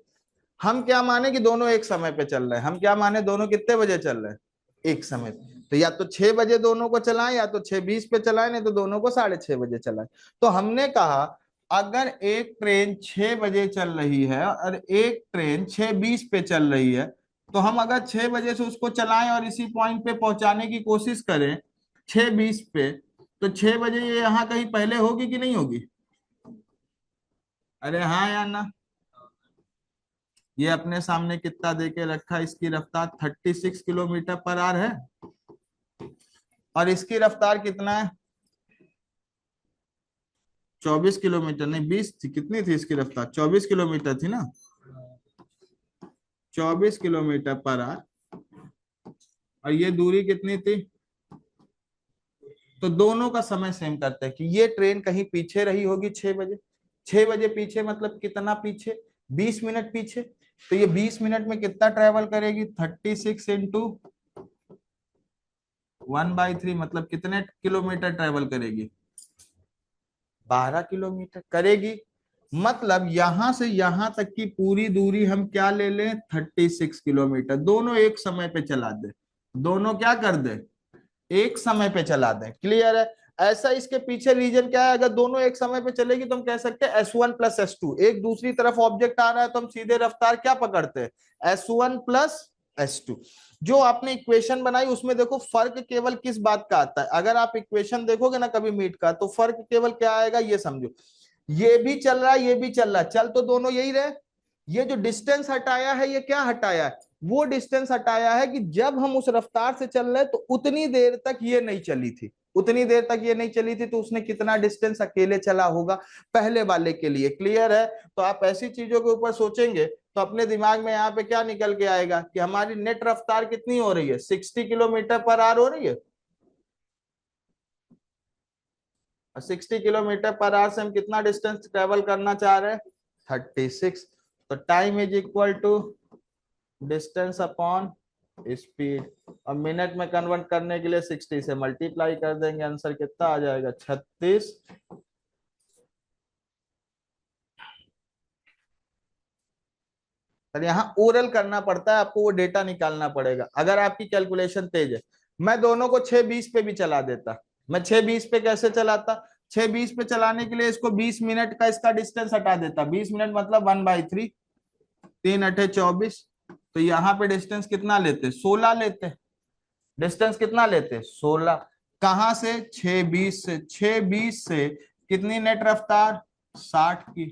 हम क्या माने कि दोनों एक समय पे चल रहे हैं, हम क्या माने दोनों कितने बजे चल रहे हैं? एक समय पे। तो या तो 6 बजे दोनों को चलाएं, या तो 6:20 पे चलाएं, नहीं तो दोनों को 6:30 बजे चलाएं। तो हमने कहा अगर एक ट्रेन 6 बजे चल रही है और एक ट्रेन 6:20 पे चल रही है, तो हम अगर 6 बजे से उसको चलाएं और इसी पॉइंट पे पहुंचाने की कोशिश करें 6:20 पे, तो 6 बजे ये यहाँ कहीं पहले होगी कि नहीं होगी? अरे हाँ या ना? ये अपने सामने कितना दे के रखा है, इसकी रफ्तार 36 किलोमीटर पर आवर है, और इसकी रफ्तार कितना है? 24 किलोमीटर, नहीं 20 थी, कितनी थी इसकी रफ्तार? 24 किलोमीटर थी ना, 24 किलोमीटर पर आवर। और ये दूरी कितनी थी? तो दोनों का समय सेम करते हैं कि ये ट्रेन कहीं पीछे रही होगी 6 बजे। 6 बजे पीछे मतलब कितना पीछे? 20 मिनट पीछे। तो ये 20 मिनट में कितना ट्रेवल करेगी? 36 × 1/3, मतलब कितने किलोमीटर ट्रेवल करेगी? 12 किलोमीटर करेगी। मतलब यहां से यहां तक की पूरी दूरी हम क्या ले लें? 36 किलोमीटर। दोनों एक समय पे चला दे, दोनों क्या कर दे? एक समय पे चला दें। क्लियर है? ऐसा इसके पीछे रीजन क्या है? अगर दोनों एक समय पे चलेगी तो हम कह सकते हैं S1 + S2। एक दूसरी तरफ ऑब्जेक्ट आ रहा है तो हम सीधे रफ्तार क्या पकड़ते हैं? S1 + S2। जो आपने इक्वेशन बनाई उसमें देखो फर्क केवल किस बात का आता है, अगर आप इक्वेशन देखोगे ना कभी मीट का, तो फर्क केवल क्या आएगा ये समझो, ये भी चल रहा है ये भी चल रहा है, चल तो दोनों यही रहे। ये जो डिस्टेंस हटाया है ये क्या हटाया है? वो डिस्टेंस हटाया है कि जब हम उस रफ्तार से चल रहे तो उतनी देर तक ये नहीं चली थी, उतनी देर तक ये नहीं चली थी, तो उसने कितना डिस्टेंस अकेले चला होगा पहले वाले के लिए। क्लियर है? तो आप ऐसी चीजों के ऊपर सोचेंगे तो अपने दिमाग में यहाँ पे क्या निकल के आएगा कि हमारी नेट रफ्तार कितनी हो रही है? 60 किलोमीटर पर आवर हो रही है। और 60 किलोमीटर पर आवर से हम कितना डिस्टेंस ट्रेवल करना चाह रहे हैं? 36। तो time is equal to distance upon speed, और मिनट में कन्वर्ट करने के लिए 60 से मल्टीप्लाई कर देंगे, आंसर कितना आ जाएगा? 36। पर यहाँ ओरल करना पड़ता है आपको, वो डेटा निकालना पड़ेगा। अगर आपकी कैलकुलेशन तेज है, मैं दोनों को 6:20 पे भी चला देता। मैं 6:20 पे कैसे चलाता? 6:20 पे चलाने के लिए इसको 20 मिनट का इसका डिस्टेंस हटा देता। 20 मिनट मतलब 1/3, 3 × 8 = 24। तो यहाँ पे डिस्टेंस कितना लेते? 16 लेते। डिस्टेंस कितना लेते? 16। कहां से? 6:20 से। 6:20 से कितनी नेट रफ्तार? 60 की।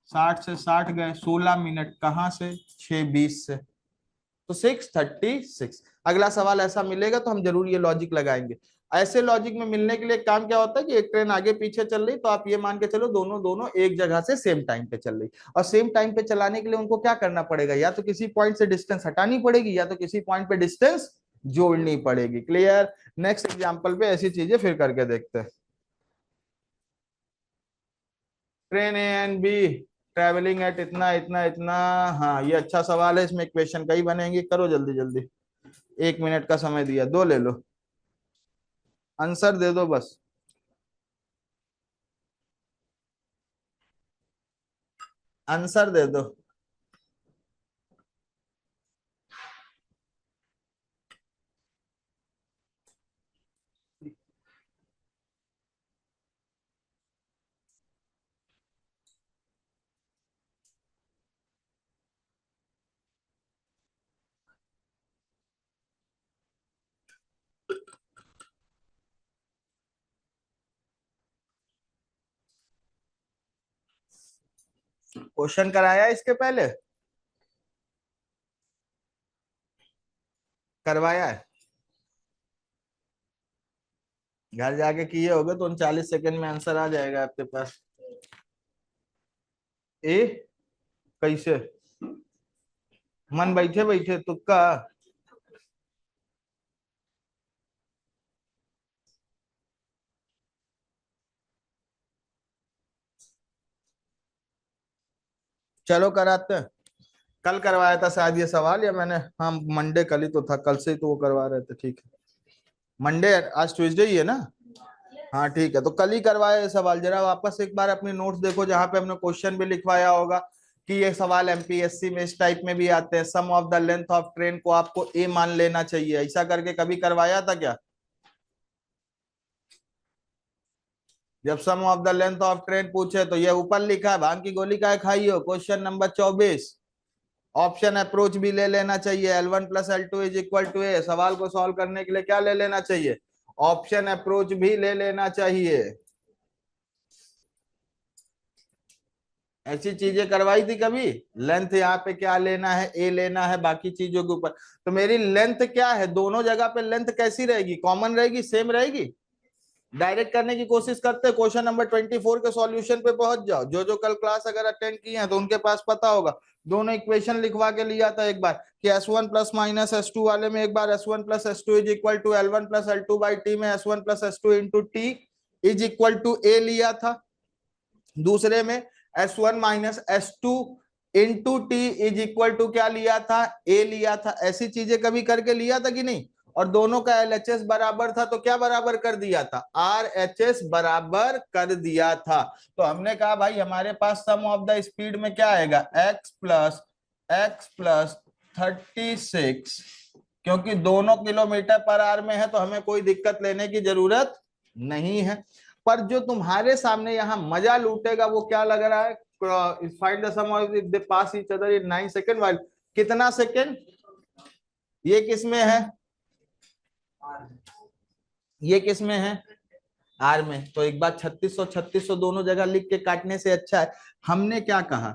60 से 60 गए, 16 मिनट कहां से? 6:20 से। तो 6:36। अगला सवाल ऐसा मिलेगा तो हम जरूर ये लॉजिक लगाएंगे। ऐसे लॉजिक में मिलने के लिए काम क्या होता है कि एक ट्रेन आगे पीछे चल रही, तो आप ये मान के चलो दोनों दोनों एक जगह से सेम टाइम पे चल रही, और सेम टाइम पे चलाने के लिए उनको क्या करना पड़ेगा? या तो किसी पॉइंट से डिस्टेंस हटानी पड़ेगी, या तो किसी पॉइंट पे डिस्टेंस जोड़नी पड़ेगी। क्लियर? नेक्स्ट एग्जाम्पल पे ऐसी चीजें फिर करके देखते हैं। Train A and B travelling at इतना इतना इतना। हाँ ये अच्छा सवाल है, इसमें इक्वेशन कई बनेंगी, करो जल्दी जल्दी। 1 मिनट का समय दिया, दो ले लो, आंसर दे दो बस। आंसर दे दो। क्वेश्चन कराया इसके पहले? करवाया है? घर जाके किए होगे तो 39 सेकंड में आंसर आ जाएगा आपके पास। ए कैसे, मन बैठे बैठे तुक्का। चलो कराते हैं। कल करवाया था शायद ये सवाल, या मैंने, हाँ मंडे, कल ही तो था, कल से ही तो वो करवा रहे थे। ठीक है, मंडे, आज ट्यूसडे ही है ना। हाँ ठीक है, तो कल ही करवाया ये सवाल। जरा वापस एक बार अपने नोट्स देखो, जहां पे हमने क्वेश्चन भी लिखवाया होगा कि ये सवाल एमपीएससी में इस टाइप में भी आते हैं। Sum of the length of train को आपको ए मान लेना चाहिए, ऐसा करके कभी करवाया था क्या? जब sum of the length of train पूछे तो ये ऊपर लिखा है, भांग की गोली का खाई हो, क्वेश्चन नंबर 24। ऑप्शन अप्रोच भी ले लेना चाहिए, L1 plus L2 is equal to A. सवाल को सॉल्व करने के लिए क्या ले लेना चाहिए? ऑप्शन अप्रोच भी ले लेना चाहिए। ऐसी चीजें करवाई थी कभी? लेंथ यहाँ पे क्या लेना है, ए लेना है, बाकी चीजों के ऊपर। तो मेरी लेंथ क्या है, दोनों जगह पे लेंथ कैसी रहेगी, कॉमन रहेगी, सेम रहेगी। डायरेक्ट करने की कोशिश करते हैं, क्वेश्चन नंबर 24 के सॉल्यूशन पे पहुंच जाओ। जो जो कल क्लास अगर अटेंड किए हैं तो उनके पास पता होगा। दोनों इक्वेशन लिखवा के लिया था एक बार कि S1 प्लस माइनस S2 वाले में एक बार S1 plus S2 is equal to L1 plus L2 by T में S1 plus S2 into T is equal to A लिया था। दूसरे में S1 minus S2 into T is equal to क्या लिया था, ए लिया था। ऐसी चीजें कभी करके लिया था कि नहीं? और दोनों का LHS बराबर था तो क्या बराबर कर दिया था, RHS बराबर कर दिया था। तो हमने कहा भाई हमारे पास सम ऑफ द स्पीड में क्या आएगा, x प्लस 36, क्योंकि दोनों किलोमीटर पर आवर में है तो हमें कोई दिक्कत लेने की जरूरत नहीं है। पर जो तुम्हारे सामने यहाँ मजा लूटेगा वो क्या लग रहा है, find the sum of if they pass each other in 9 second while. कितना सेकंड, ये किस में है, ये किस में है, आर में। तो एक बार 3600 दोनों जगह लिख के काटने से अच्छा है, हमने क्या कहा,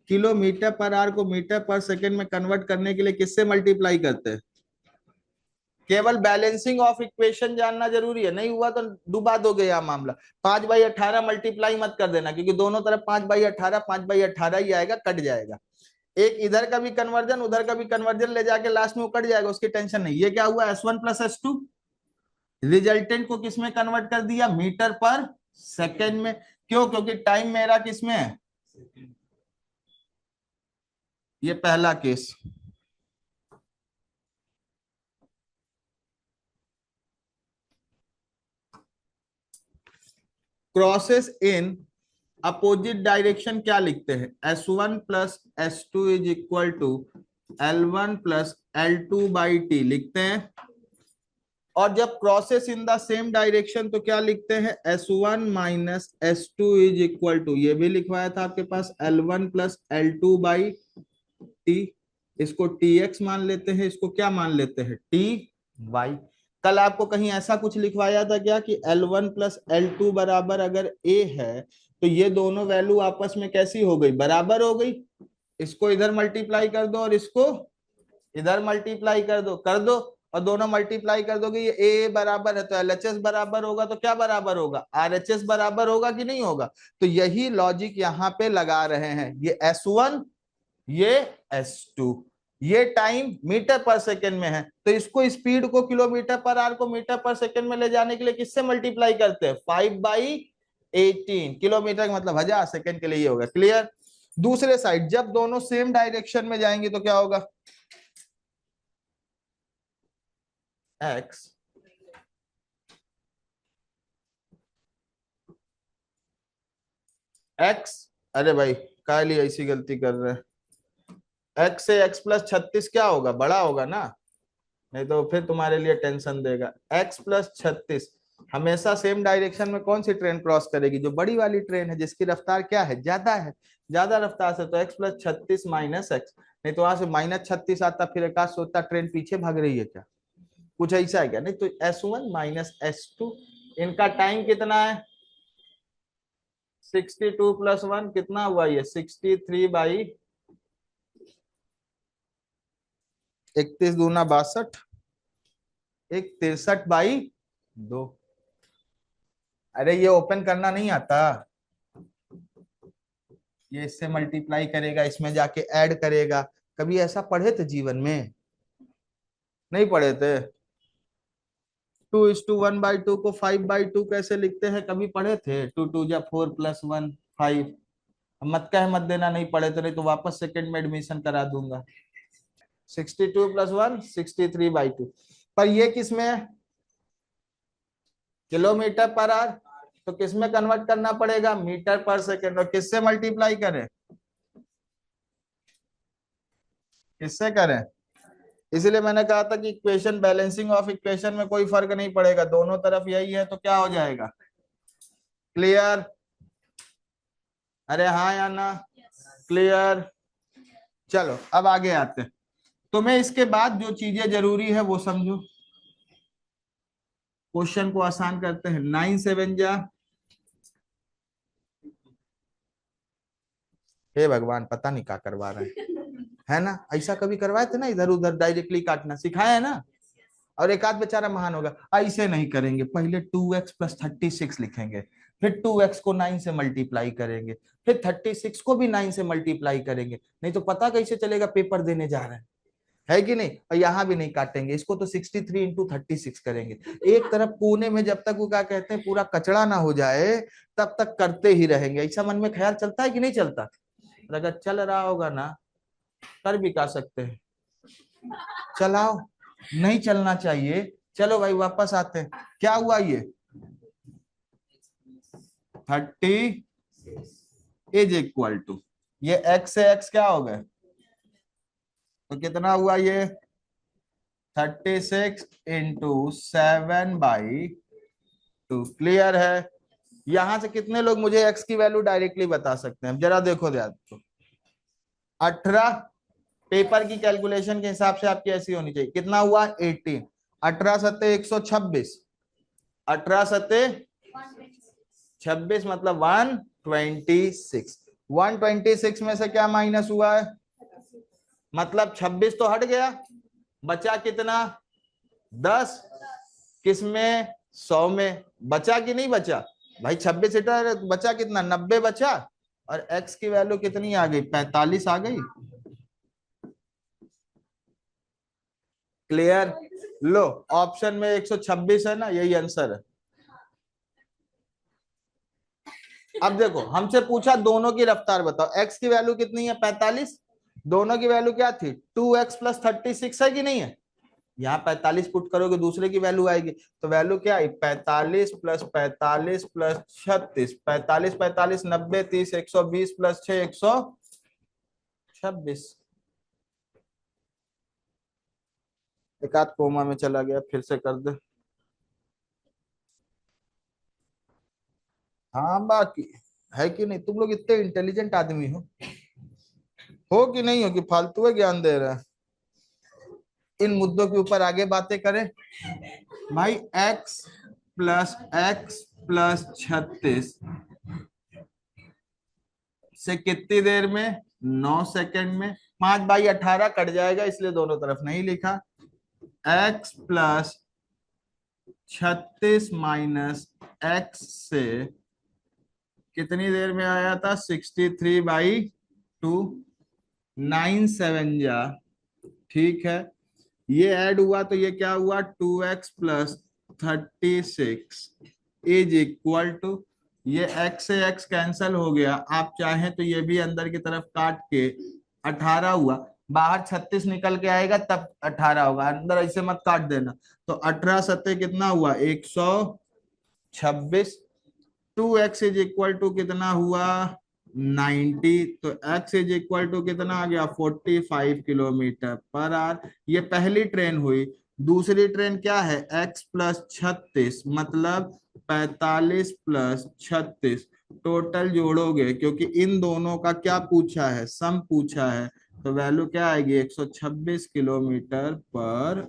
किलोमीटर पर आवर को मीटर पर सेकंड में कन्वर्ट करने के लिए किससे मल्टीप्लाई करते हैं? केवल बैलेंसिंग ऑफ इक्वेशन जानना जरूरी है, नहीं हुआ तो डुबा दोगे यह मामला। 5/18 मल्टीप्लाई मत कर देना, क्योंकि दोनों तरफ 5/18 5/18 ही आएगा, कट जाएगा। एक इधर का भी कन्वर्जन उधर का भी कन्वर्जन ले जाके लास्ट में वो कट जाएगा, उसकी टेंशन नहीं। ये क्या हुआ, S1 प्लस S2, रिजल्टेंट को किसमें कन्वर्ट कर दिया, मीटर पर सेकेंड में। क्यों, क्योंकि टाइम मेरा किसमें है, ये पहला case. Crosses in opposite direction क्या लिखते हैं, S1 plus S2 is equal to L1 plus L2 by T लिखते हैं। और जब crosses in the same direction तो क्या लिखते हैं, S1 minus S2 is equal to, ये भी लिखवाया था आपके पास, L1 plus L2 by T. इसको TX मान लेते हैं, इसको क्या मान लेते हैं, TY। कल आपको कहीं ऐसा कुछ लिखवाया था क्या कि L1 प्लस L2 बराबर अगर A है तो ये दोनों वैल्यू आपस में कैसी हो गई, बराबर हो गई। इसको इधर मल्टीप्लाई कर दो और इसको इधर मल्टीप्लाई कर दो, और दोनों मल्टीप्लाई कर दोगे, ये ए बराबर है तो LHS बराबर होगा, तो क्या बराबर होगा, RHS बराबर होगा कि नहीं होगा। तो यही लॉजिक यहाँ पे लगा रहे हैं, ये S1 ये S2, ये टाइम मीटर पर सेकेंड में है तो इसको स्पीड को किलोमीटर पर आवर को मीटर पर सेकेंड में ले जाने के लिए किससे मल्टीप्लाई करते हैं, 5/18। किलोमीटर का मतलब 1000, सेकेंड के लिए ये होगा, क्लियर। दूसरे साइड जब दोनों सेम डायरेक्शन में जाएंगे तो क्या होगा, x x, अरे भाई काली ऐसी गलती कर रहे हैं, x से x प्लस 36 क्या होगा, बड़ा होगा ना, नहीं तो फिर तुम्हारे लिए टेंशन देगा। x प्लस 36 हमेशा सेम डायरेक्शन में कौन सी ट्रेन क्रॉस करेगी, जो बड़ी वाली ट्रेन है जिसकी रफ्तार क्या है, ज्यादा है, ज्यादा रफ्तार से। तो x प्लस 36 माइनस एक्स, नहीं तो वहां से -36 आता, फिर आकाश सोचता ट्रेन पीछे भाग रही है क्या, कुछ ऐसा है क्या, नहीं तो S1 माइनस S2। इनका टाइम कितना है, 62 + 1 कितना हुआ, ये 63/, 31 दूना 62, एक 63/2। अरे ये ओपन करना नहीं आता, ये इससे मल्टीप्लाई करेगा, इसमें जाके ऐड करेगा। कभी ऐसा पढ़े थे जीवन में? नहीं पढ़े थे। 2:1/2 को 5/2 कैसे लिखते हैं, कभी पढ़े थे? 2 2 जा 4 + 1 5। मत कह मत देना नहीं पढ़े थे, नहीं तो वापस सेकंड में एडमिशन करा दूंगा। 62 + 1 63/2। पर ये किसमें है? Kilometre per our. तो किसमें कन्वर्ट करना पड़ेगा? Metre per second. और किससे मल्टीप्लाई करें? किससे करें? इसीलिए मैंने कहा था कि इक्वेशन, बैलेंसिंग ऑफ इक्वेशन में कोई फर्क नहीं पड़ेगा, दोनों तरफ यही है तो क्या हो जाएगा? क्लियर? अरे हाँ या ना? क्लियर? चलो अब आगे आते हैं। तुम्हें इसके बाद जो चीजें जरूरी है वो समझो। क्वेश्चन को आसान करते हैं। 9 7 जा, हे भगवान पता नहीं क्या करवा रहे हैं, है ना? ऐसा कभी करवाए थे ना, इधर उधर डायरेक्टली काटना सिखाया है ना? और एक आध बेचारा महान होगा। ऐसे नहीं करेंगे, पहले 2x + 36 लिखेंगे, फिर 2x को 9 से मल्टीप्लाई करेंगे, फिर 36 को भी 9 से मल्टीप्लाई करेंगे। नहीं तो पता कैसे चलेगा पेपर देने जा रहे हैं, है कि नहीं? और यहाँ भी नहीं काटेंगे, इसको तो 63 × 36 करेंगे। एक तरफ कोने में जब तक वो क्या कहते हैं पूरा कचड़ा ना हो जाए तब तक करते ही रहेंगे। ऐसा मन में ख्याल चलता है कि नहीं चलता? अगर चल रहा होगा ना, कर भी का सकते हैं, चलाओ। नहीं चलना चाहिए। चलो भाई वापस आते हैं। क्या हुआ ये? 30 = ये x से x क्या हो गए? तो कितना हुआ ये? 36 × 7/2। क्लियर है? यहां से कितने लोग मुझे x की वैल्यू डायरेक्टली बता सकते हैं? जरा देखो ध्यान तो। 18। पेपर की कैलकुलेशन के हिसाब से आपकी ऐसी होनी चाहिए। कितना हुआ? 18। 18 सत्ते 126। 18 सत्ते 26 मतलब 126। 126 में से क्या माइनस हुआ है? मतलब 26 तो हट गया, बचा कितना? 10। किसमें? 100 में। बचा कि नहीं बचा? भाई 26 हटा, बचा कितना? 90 बचा। और x की वैल्यू कितनी आ गई? 45 आ गई। क्लियर? लो, ऑप्शन में 126 है ना, यही आंसर है। अब देखो हमसे पूछा दोनों की रफ्तार बताओ, x की वैल्यू कितनी है? 45। दोनों की वैल्यू क्या थी? 2x + 36 है कि नहीं है? यहाँ 45 पुट करोगे दूसरे की वैल्यू आएगी। तो वैल्यू क्या आई? 45 + 45 + 36। 45 45 90 30 120 + 6 126। एक आध कोमा में चला गया, फिर से कर दे। हाँ बाकी है कि नहीं? तुम लोग इतने इंटेलिजेंट आदमी हो कि नहीं हो कि फालतू ज्ञान दे रहे हैं? इन मुद्दों के ऊपर आगे बातें करें। भाई x + 36 से कितनी देर में? 9 सेकंड में। 5/18 कट जाएगा इसलिए दोनों तरफ नहीं लिखा। x + 36 - x से कितनी देर में आया था? 63/2। 9 7 जा, ठीक है। ये ऐड हुआ तो ये क्या हुआ? 2x + 36 = ये x से x कैंसल हो गया। आप चाहें तो ये भी अंदर की तरफ काट के 18 हुआ। बाहर 36 निकल के आएगा तब 18 होगा, अंदर ऐसे मत काट देना। तो 18 सत्ते कितना हुआ? 126। 2x कितना हुआ? 90। तो x कितना आ गया? 45 km/h। ये पहली ट्रेन हुई। दूसरी ट्रेन क्या है? x + 36 मतलब 45 + 36। टोटल जोड़ोगे क्योंकि इन दोनों का क्या पूछा है? सम पूछा है। तो वैल्यू क्या आएगी? 126 km/h।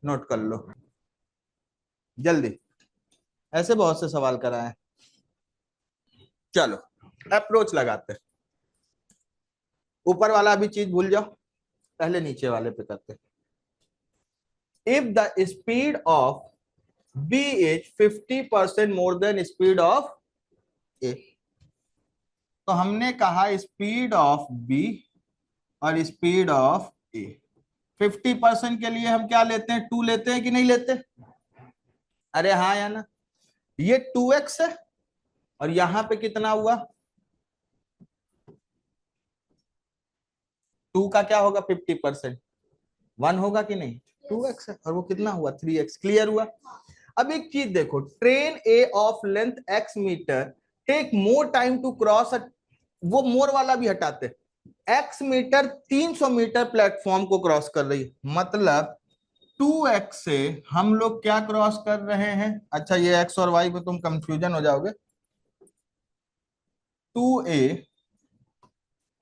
नोट कर लो जल्दी, ऐसे बहुत से सवाल कराए। चलो अप्रोच लगाते हैं। ऊपर वाला अभी चीज भूल जाओ, पहले नीचे वाले पे करते हैं। If the speed of b is 50% more than speed of A. तो हमने कहा स्पीड ऑफ बी और स्पीड ऑफ ए, 50% के लिए हम क्या लेते हैं, 2 लेते हैं कि नहीं लेते? अरे हाँ या ना? ये 2x है और यहां पे कितना हुआ, 2 का क्या होगा 50%, 1 होगा कि नहीं? 2x है और वो कितना हुआ 3x। क्लियर हुआ? अब एक चीज देखो, train A of length x metre take more time to cross, वो मोर वाला भी हटाते, x मीटर 300 मीटर प्लेटफॉर्म को क्रॉस कर रही है, मतलब 2x से हम लोग क्या क्रॉस कर रहे हैं? अच्छा ये x और y पे तुम कंफ्यूजन हो जाओगे, 2a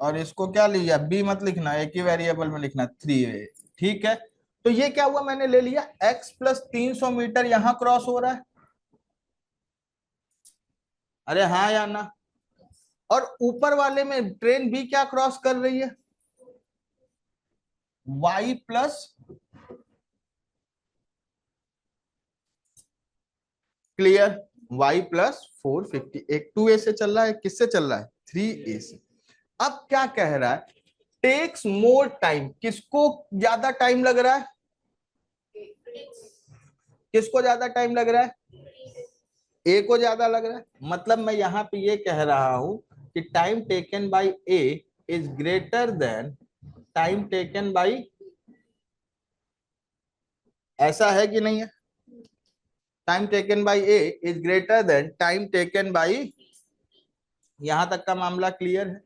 और इसको क्या लिया, b मत लिखना, एक ही वेरिएबल में लिखना 3a। ठीक है, तो ये क्या हुआ, मैंने ले लिया x प्लस 300 मीटर यहां क्रॉस हो रहा है। अरे हाँ या ना? और ऊपर वाले में ट्रेन बी क्या क्रॉस कर रही है, y plus, clear, y plus 450, एक 2a से चल रहा है, किससे चल रहा है, 3a से। अब क्या कह रहा है, टेक्स मोर टाइम, किसको ज्यादा टाइम लग रहा है, किसको ज्यादा टाइम लग रहा है, ए को ज्यादा लग रहा है। मतलब मैं यहां पे ये कह रहा हूं कि time taken by A is greater than time taken by, ऐसा है कि नहीं है? Time taken by A is greater than time taken by, यहां तक का मामला क्लियर है?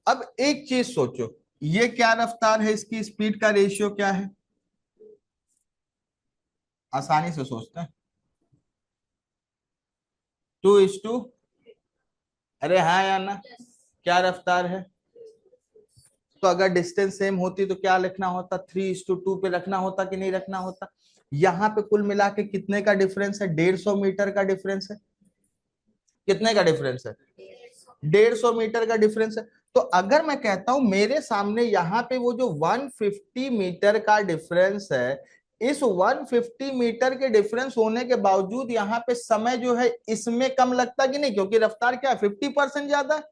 अब एक चीज सोचो, ये क्या रफ्तार है, इसकी स्पीड का रेशियो क्या है, आसानी से सोचते हैं, 2:2। अरे हाँ या ना? क्या रफ्तार है? तो अगर डिस्टेंस सेम होती तो क्या लिखना होता, 3:2 पे रखना होता कि नहीं रखना होता? यहाँ पे कुल मिला के कितने का डिफरेंस है, 150 मीटर का डिफरेंस है। कितने का डिफरेंस है, 150 मीटर का डिफरेंस है। तो अगर मैं कहता हूं मेरे सामने यहाँ पे वो जो 150 मीटर का डिफरेंस है, इस 150 मीटर के डिफरेंस होने के बावजूद यहाँ पे समय जो है इसमें कम लगता कि नहीं, क्योंकि रफ्तार क्या है 50% ज्यादा है।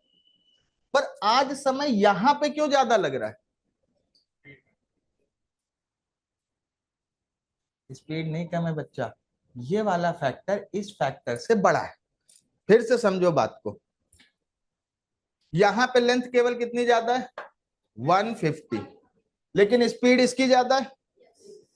पर आज समय यहां पे क्यों ज्यादा लग रहा है, स्पीड नहीं कम है बच्चा, ये वाला फैक्टर इस फैक्टर से बड़ा है। फिर से समझो बात को, यहां पे लेंथ केवल कितनी ज्यादा है 150, लेकिन स्पीड इसकी ज्यादा है।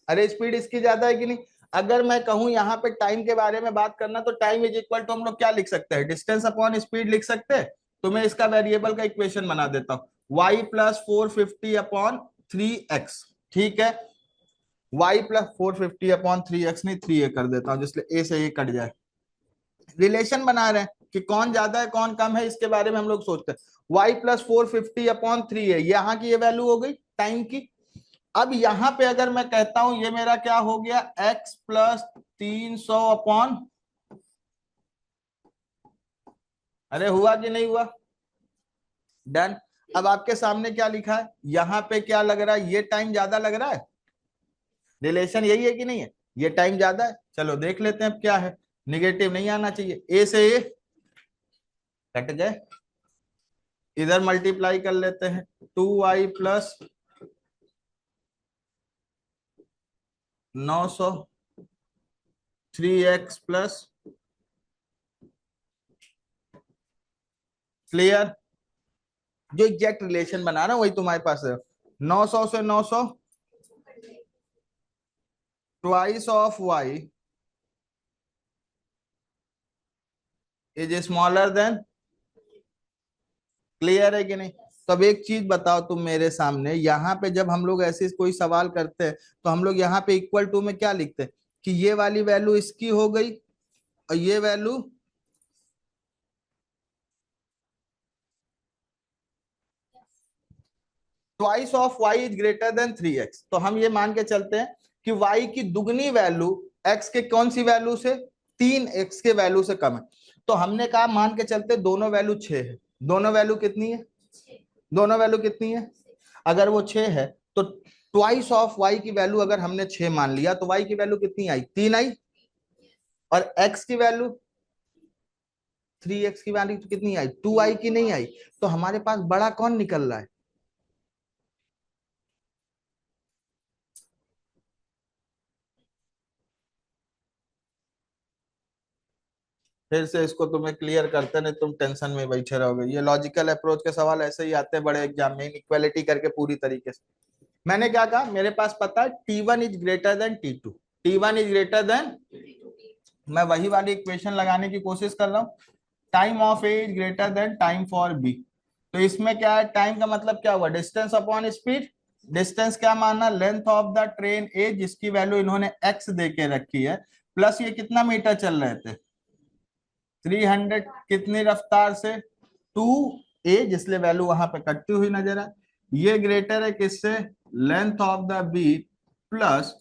अरे स्पीड इसकी ज्यादा है कि नहीं? अगर मैं कहूं यहाँ पे टाइम के बारे में बात करना, तो टाइम इज इक्वल टू हम लोग क्या लिख सकते हैं, डिस्टेंस अपॉन स्पीड लिख सकते हैं। तो मैं इसका वेरिएबल का इक्वेशन बना देता हूं, y प्लस 450 अपॉन 3x। ठीक है, y प्लस 450 अपॉन 3x, नहीं 3a कर देता हूं जिससे a से a कट जाए। रिलेशन बना रहे हैं कि कौन ज्यादा है कौन कम है, इसके बारे में हम लोग सोचते हैं। y प्लस 450 अपॉन 3a, यहाँ की ये वैल्यू हो गई टाइम की। अब यहां पे अगर मैं कहता हूं ये मेरा क्या हो गया, x प्लस 300 अपॉन, अरे हुआ कि नहीं हुआ, डन। अब आपके सामने क्या लिखा है, यहां पे क्या लग रहा है, ये टाइम ज्यादा लग रहा है, रिलेशन यही है कि नहीं है, ये टाइम ज्यादा है। चलो देख लेते हैं अब क्या है, निगेटिव नहीं आना चाहिए, ए से ए कट गए, इधर मल्टीप्लाई कर लेते हैं, 2y plus 900, 3x plus, clear, जो एग्जैक्ट रिलेशन बना रहा हूं वही तुम्हारे पास है। 900 से 900, twice of y is smaller than, clear है कि नहीं? तो अब एक चीज बताओ तुम मेरे सामने, यहाँ पे जब हम लोग ऐसे कोई सवाल करते हैं तो हम लोग यहाँ पे इक्वल टू में क्या लिखते हैं, कि ये वाली वैल्यू इसकी हो गई और ये value, twice of y is greater then 3x। तो हम ये मान के चलते हैं कि y की दुगनी वैल्यू x के कौन सी वैल्यू से, 3x के वैल्यू से कम है। तो हमने कहा मान के चलते दोनों वैल्यू 6 है, दोनों वैल्यू कितनी है, दोनों वैल्यू कितनी है, अगर वो 6 है तो ट्वाइस ऑफ y की वैल्यू अगर हमने 6 मान लिया तो y की वैल्यू कितनी आई, 3 आई। और x की वैल्यू 3x की वैल्यू तो कितनी आई, 2 आई की नहीं आई, तो हमारे पास बड़ा कौन निकल रहा है? फिर से इसको तुम्हें क्लियर करते नहीं, तुम टेंशन में बैठे रहोगे। ये लॉजिकल अप्रोच के सवाल ऐसे ही आते हैं बड़े एग्जाम में, इक्वालिटी करके पूरी तरीके से। मैंने क्या कहा, मेरे पास पता है T1 is greater then T2, T1 is greater then, मैं वही वाली इक्वेशन लगाने की कोशिश कर रहा हूँ। Time of A is greater than time for B, तो इसमें क्या है, टाइम का मतलब क्या हुआ, डिस्टेंस अपॉन स्पीड। डिस्टेंस क्या माना, लेंथ ऑफ द ट्रेन ए, जिसकी वैल्यू इन्होंने एक्स दे के रखी है, प्लस ये कितना मीटर चल रहे थे, 300 कितनी रफ्तार से, 2a, जिसलिए वैल्यू वहां पे कटती हुई नजर आए। ये ग्रेटर है किससे, length of the B plus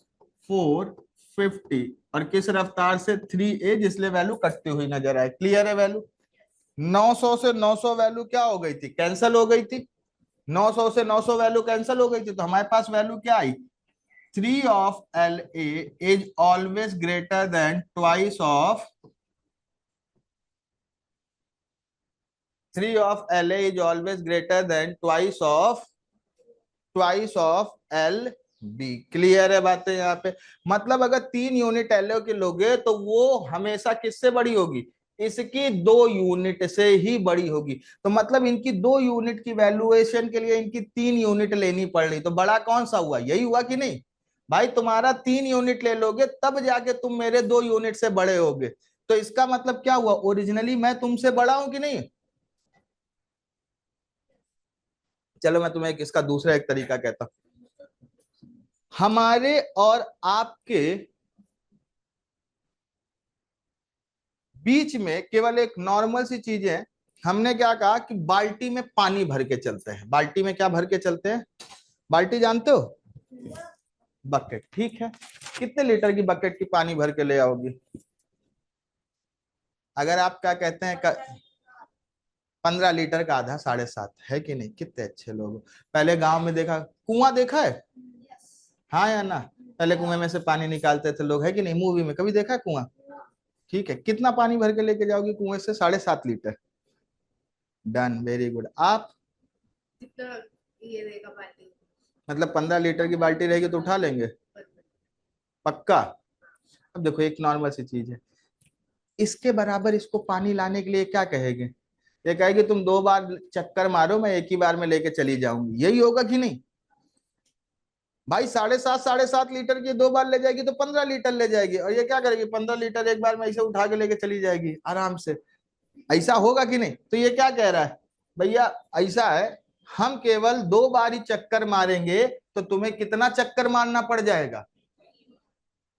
450, और किस रफ्तार से, 3a, जिसलिए वैल्यू कटती हुई नजर आए। क्लियर है? वैल्यू 900 से 900 वैल्यू क्या हो गई थी, कैंसिल हो गई थी। 900 से 900 वैल्यू कैंसिल हो गई थी, तो हमारे पास वैल्यू क्या आई, 3 of L A is always greater than twice of, 3 of LA is always greater than twice of LB। Clear है बातें यहाँ पे? मतलब अगर 3 यूनिट LO की लोगे तो वो हमेशा किससे बड़ी होगी, इसकी 2 यूनिट से ही बड़ी होगी। तो मतलब इनकी 2 यूनिट की वैल्यूएशन के लिए इनकी 3 यूनिट लेनी पड़ रही, तो बड़ा कौन सा हुआ, यही हुआ कि नहीं भाई? तुम्हारा 3 यूनिट ले लोगे तब जाके तुम मेरे 2 यूनिट से बड़े होगे। तो इसका मतलब क्या हुआ, ओरिजिनली मैं तुमसे बड़ा हूं कि नहीं? चलो मैं तुम्हें इसका दूसरा एक तरीका कहता हूं। हमारे और आपके बीच में केवल एक नॉर्मल सी चीज है। हमने क्या कहा कि बाल्टी में पानी भर के चलते हैं। बाल्टी में क्या भर के चलते हैं, बाल्टी जानते हो, बकेट, ठीक है। कितने लीटर की बकेट की पानी भर के ले आओगी? अगर आप क्या कहते हैं 15 लीटर का आधा, 7.5, है कि नहीं? कितने अच्छे लोग। पहले गांव में देखा, कुआं देखा है, हाँ या ना? पहले कुएं में से पानी निकालते थे लोग, है कि नहीं? मूवी में कभी देखा है कुआं? ठीक है, कितना पानी भर के लेके जाओगी कुएं से? 7.5 लीटर। Done, very good. आप जितना ये रहेगा बाल्टी, मतलब 15 लीटर की बाल्टी रहेगी तो उठा लेंगे पक्का? अब देखो एक नॉर्मल सी चीज है, इसके बराबर इसको पानी लाने के लिए क्या कहेंगे, ये कहेगी तुम 2 बार चक्कर मारो, मैं एक ही बार में लेके चली जाऊंगी। यही होगा कि नहीं भाई? 7.5 लीटर की 2 बार ले जाएगी तो 15 लीटर ले जाएगी, और ये क्या करेगी, 15 लीटर एक बार में ऐसे उठा के लेके चली जाएगी आराम से। ऐसा होगा कि नहीं? तो ये क्या कह रहा है भैया, ऐसा है, हम केवल 2 बार ही चक्कर मारेंगे, तो तुम्हें कितना चक्कर मारना पड़ जाएगा,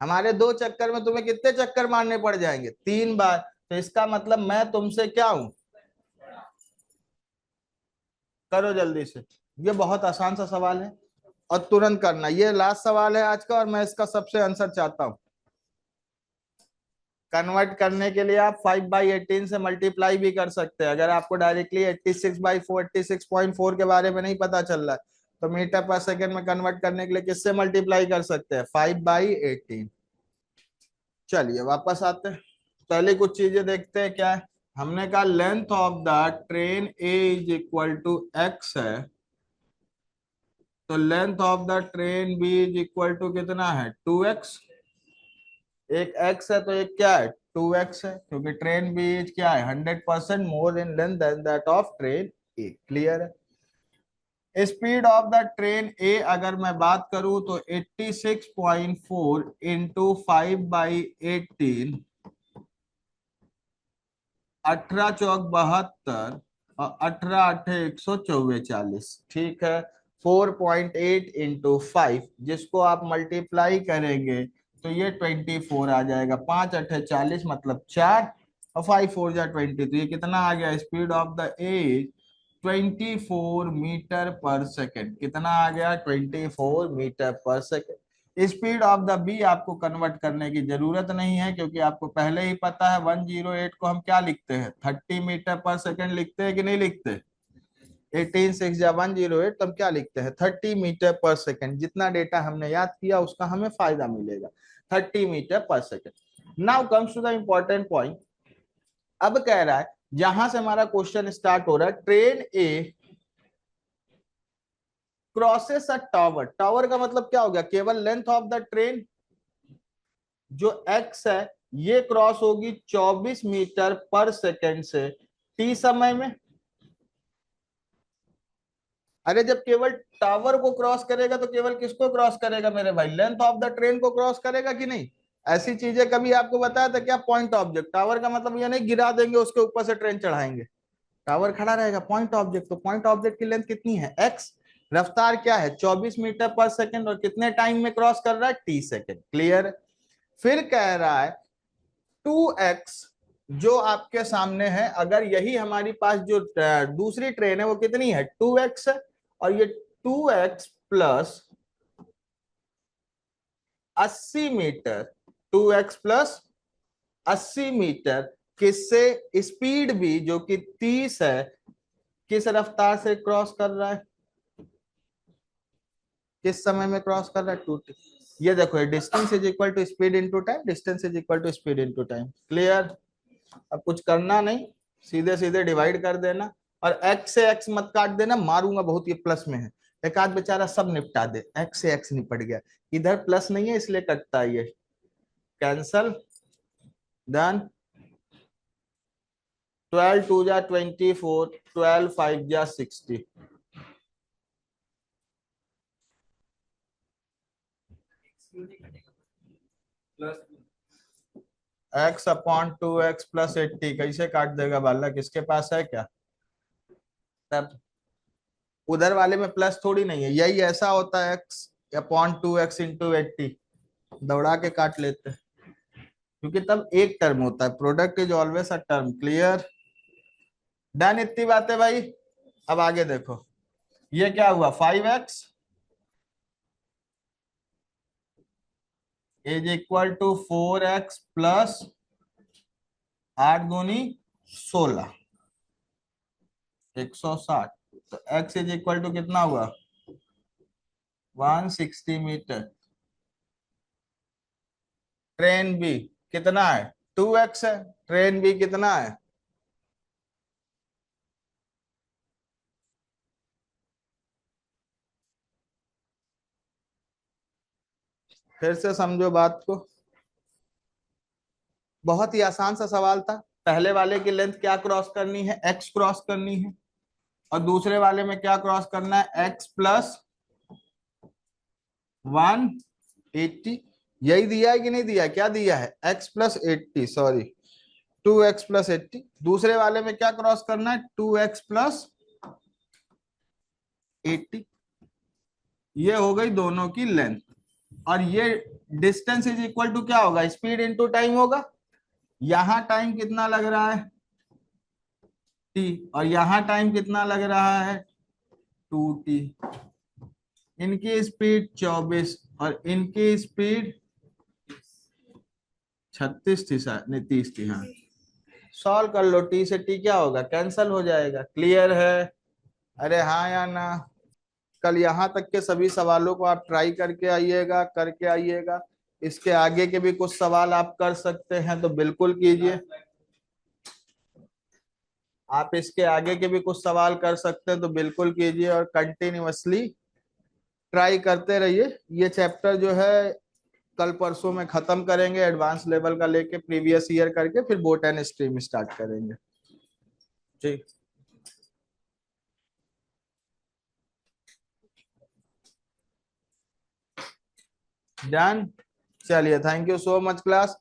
हमारे 2 चक्कर में तुम्हें कितने चक्कर मारने पड़ जाएंगे, 3 बार। तो इसका मतलब मैं तुमसे क्या हूं, करो जल्दी से। ये बहुत आसान सा सवाल है और तुरंत करना। ये लास्ट सवाल है आज का, और मैं इसका सबसे आंसर चाहता हूं। कन्वर्ट करने के लिए आप 5/18 से मल्टीप्लाई भी कर सकते हैं। अगर आपको डायरेक्टली 86/4, 86.4 के बारे में नहीं पता चल रहा है, तो मीटर पर सेकंड में कन्वर्ट करने के लिए किससे मल्टीप्लाई कर सकते हैं, 5/18। चलिए वापस आते हैं, पहले कुछ चीजें देखते हैं क्या है। हमने कहा length of the train A is equal to X है, तो length of the train B is equal to कितना है, 2x। एक x है तो एक क्या है, 2x है, क्योंकि ट्रेन बी इज क्या है, 100% more in length than that of train A. Clear है? Speed of the train A अगर मैं बात करूं तो 86.4 इंटू 5/18, 18 चौक 72 और 18 अठे 144, ठीक है। 4.8 इंटू 5, जिसको आप मल्टीप्लाई करेंगे तो ये 24 आ जाएगा। 5 अठे 40 मतलब 4, और 5 4 जा 20, तो ये कितना आ गया, speed of the A 24 metre per second. कितना आ गया, 24 metre per second. Speed of the B आपको कन्वर्ट करने की जरूरत नहीं है, क्योंकि आपको पहले ही पता है 108 को हम क्या लिखते हैं, 30 मीटर पर सेकेंड लिखते हैं कि नहीं लिखते? 18 6 या 108, तो हम क्या लिखते हैं, 30 मीटर पर सेकेंड। जितना डेटा हमने याद किया उसका हमें फायदा मिलेगा, 30 metre per second. Now comes to the important point. अब कह रहा है जहां से हमारा क्वेश्चन स्टार्ट हो रहा है, train A crosses a tower. Tower का मतलब क्या हो गया, केवल लेंथ ऑफ द ट्रेन जो x है ये क्रॉस होगी 24 मीटर पर सेकेंड से t समय में। अरे जब केवल टावर को क्रॉस करेगा तो केवल किसको क्रॉस करेगा मेरे भाई, लेंथ ऑफ द ट्रेन को क्रॉस करेगा कि नहीं। ऐसी चीजें कभी आपको बताया था क्या, पॉइंट ऑब्जेक्ट। टावर का मतलब ये नहीं गिरा देंगे उसके ऊपर से ट्रेन चढ़ाएंगे, टावर खड़ा रहेगा। पॉइंट ऑब्जेक्ट, तो पॉइंट ऑब्जेक्ट की लेंथ कितनी है x, रफ्तार क्या है 24 मीटर पर सेकेंड, और कितने टाइम में क्रॉस कर रहा है t सेकेंड। क्लियर। फिर कह रहा है 2x जो आपके सामने है, अगर यही हमारी पास जो दूसरी ट्रेन है वो कितनी है 2x है, और ये 2x plus 80 metre, 2x plus 80 metre किससे, स्पीड भी जो कि 30 है, किस रफ्तार से क्रॉस कर रहा है, किस समय में क्रॉस कर रहा है 2t। ये देखो ये distance is equal to speed into time, distance is equal to speed into time. Clear. अब कुछ करना नहीं, सीधे सीधे डिवाइड कर देना, और x से x मत काट देना, मारूंगा बहुत, ये प्लस में है। एक आध बेचारा सब निपटा दे, x से x निपट गया, इधर प्लस नहीं है इसलिए कटता है ये, कैंसल, डन। 12 2 जा 24, 12 5 जा 60। x अपॉन 2x प्लस 80 कैसे काट देगा बाला, किसके पास है क्या। तब उधर वाले में प्लस थोड़ी नहीं है, यही ऐसा होता है x अपॉन 2x इंटू 80, दौड़ा के काट लेते हैं, क्योंकि तब एक टर्म होता है, product is always a term. Clear, done इतनी बातें भाई। अब आगे देखो, ये क्या हुआ 5x is equal to 4x plus 8 दूनी 16, 160। तो x इज इक्वल टू कितना हुआ 160 मीटर। ट्रेन बी कितना है 2x है, ट्रेन बी कितना है, फिर से समझो बात को, बहुत ही आसान सा सवाल था। पहले वाले की लेंथ क्या क्रॉस करनी है, x क्रॉस करनी है, और दूसरे वाले में क्या क्रॉस करना है, x प्लस 180। यही दिया है कि नहीं दिया है, क्या दिया है x plus 80, sorry 2x plus 80। दूसरे वाले में क्या क्रॉस करना है 2x प्लस 80। ये हो गई दोनों की लेंथ, और ये डिस्टेंस इज इक्वल टू क्या होगा, स्पीड इनटू टाइम होगा। यहां टाइम कितना लग रहा है t, और यहां टाइम कितना लग रहा है 2t। इनकी स्पीड 24 और इनकी स्पीड 36 थी शायद, नहीं 30 थी, हाँ। सॉल्व कर लो, टी से टी क्या होगा, कैंसल हो जाएगा। क्लियर है, अरे हाँ या ना। कल यहाँ तक के सभी सवालों को आप ट्राई करके आइएगा, करके आइएगा। इसके आगे के भी कुछ सवाल आप कर सकते हैं तो बिल्कुल कीजिए, आप इसके आगे के भी कुछ सवाल कर सकते हैं तो बिल्कुल कीजिए, और कंटिन्यूअसली ट्राई करते रहिए। ये चैप्टर जो है कल परसों में खत्म करेंगे, एडवांस लेवल का लेके प्रीवियस ईयर करके, फिर बोट एंड स्ट्रीम स्टार्ट करेंगे। ठीक, डन। चलिए, thank you so much class.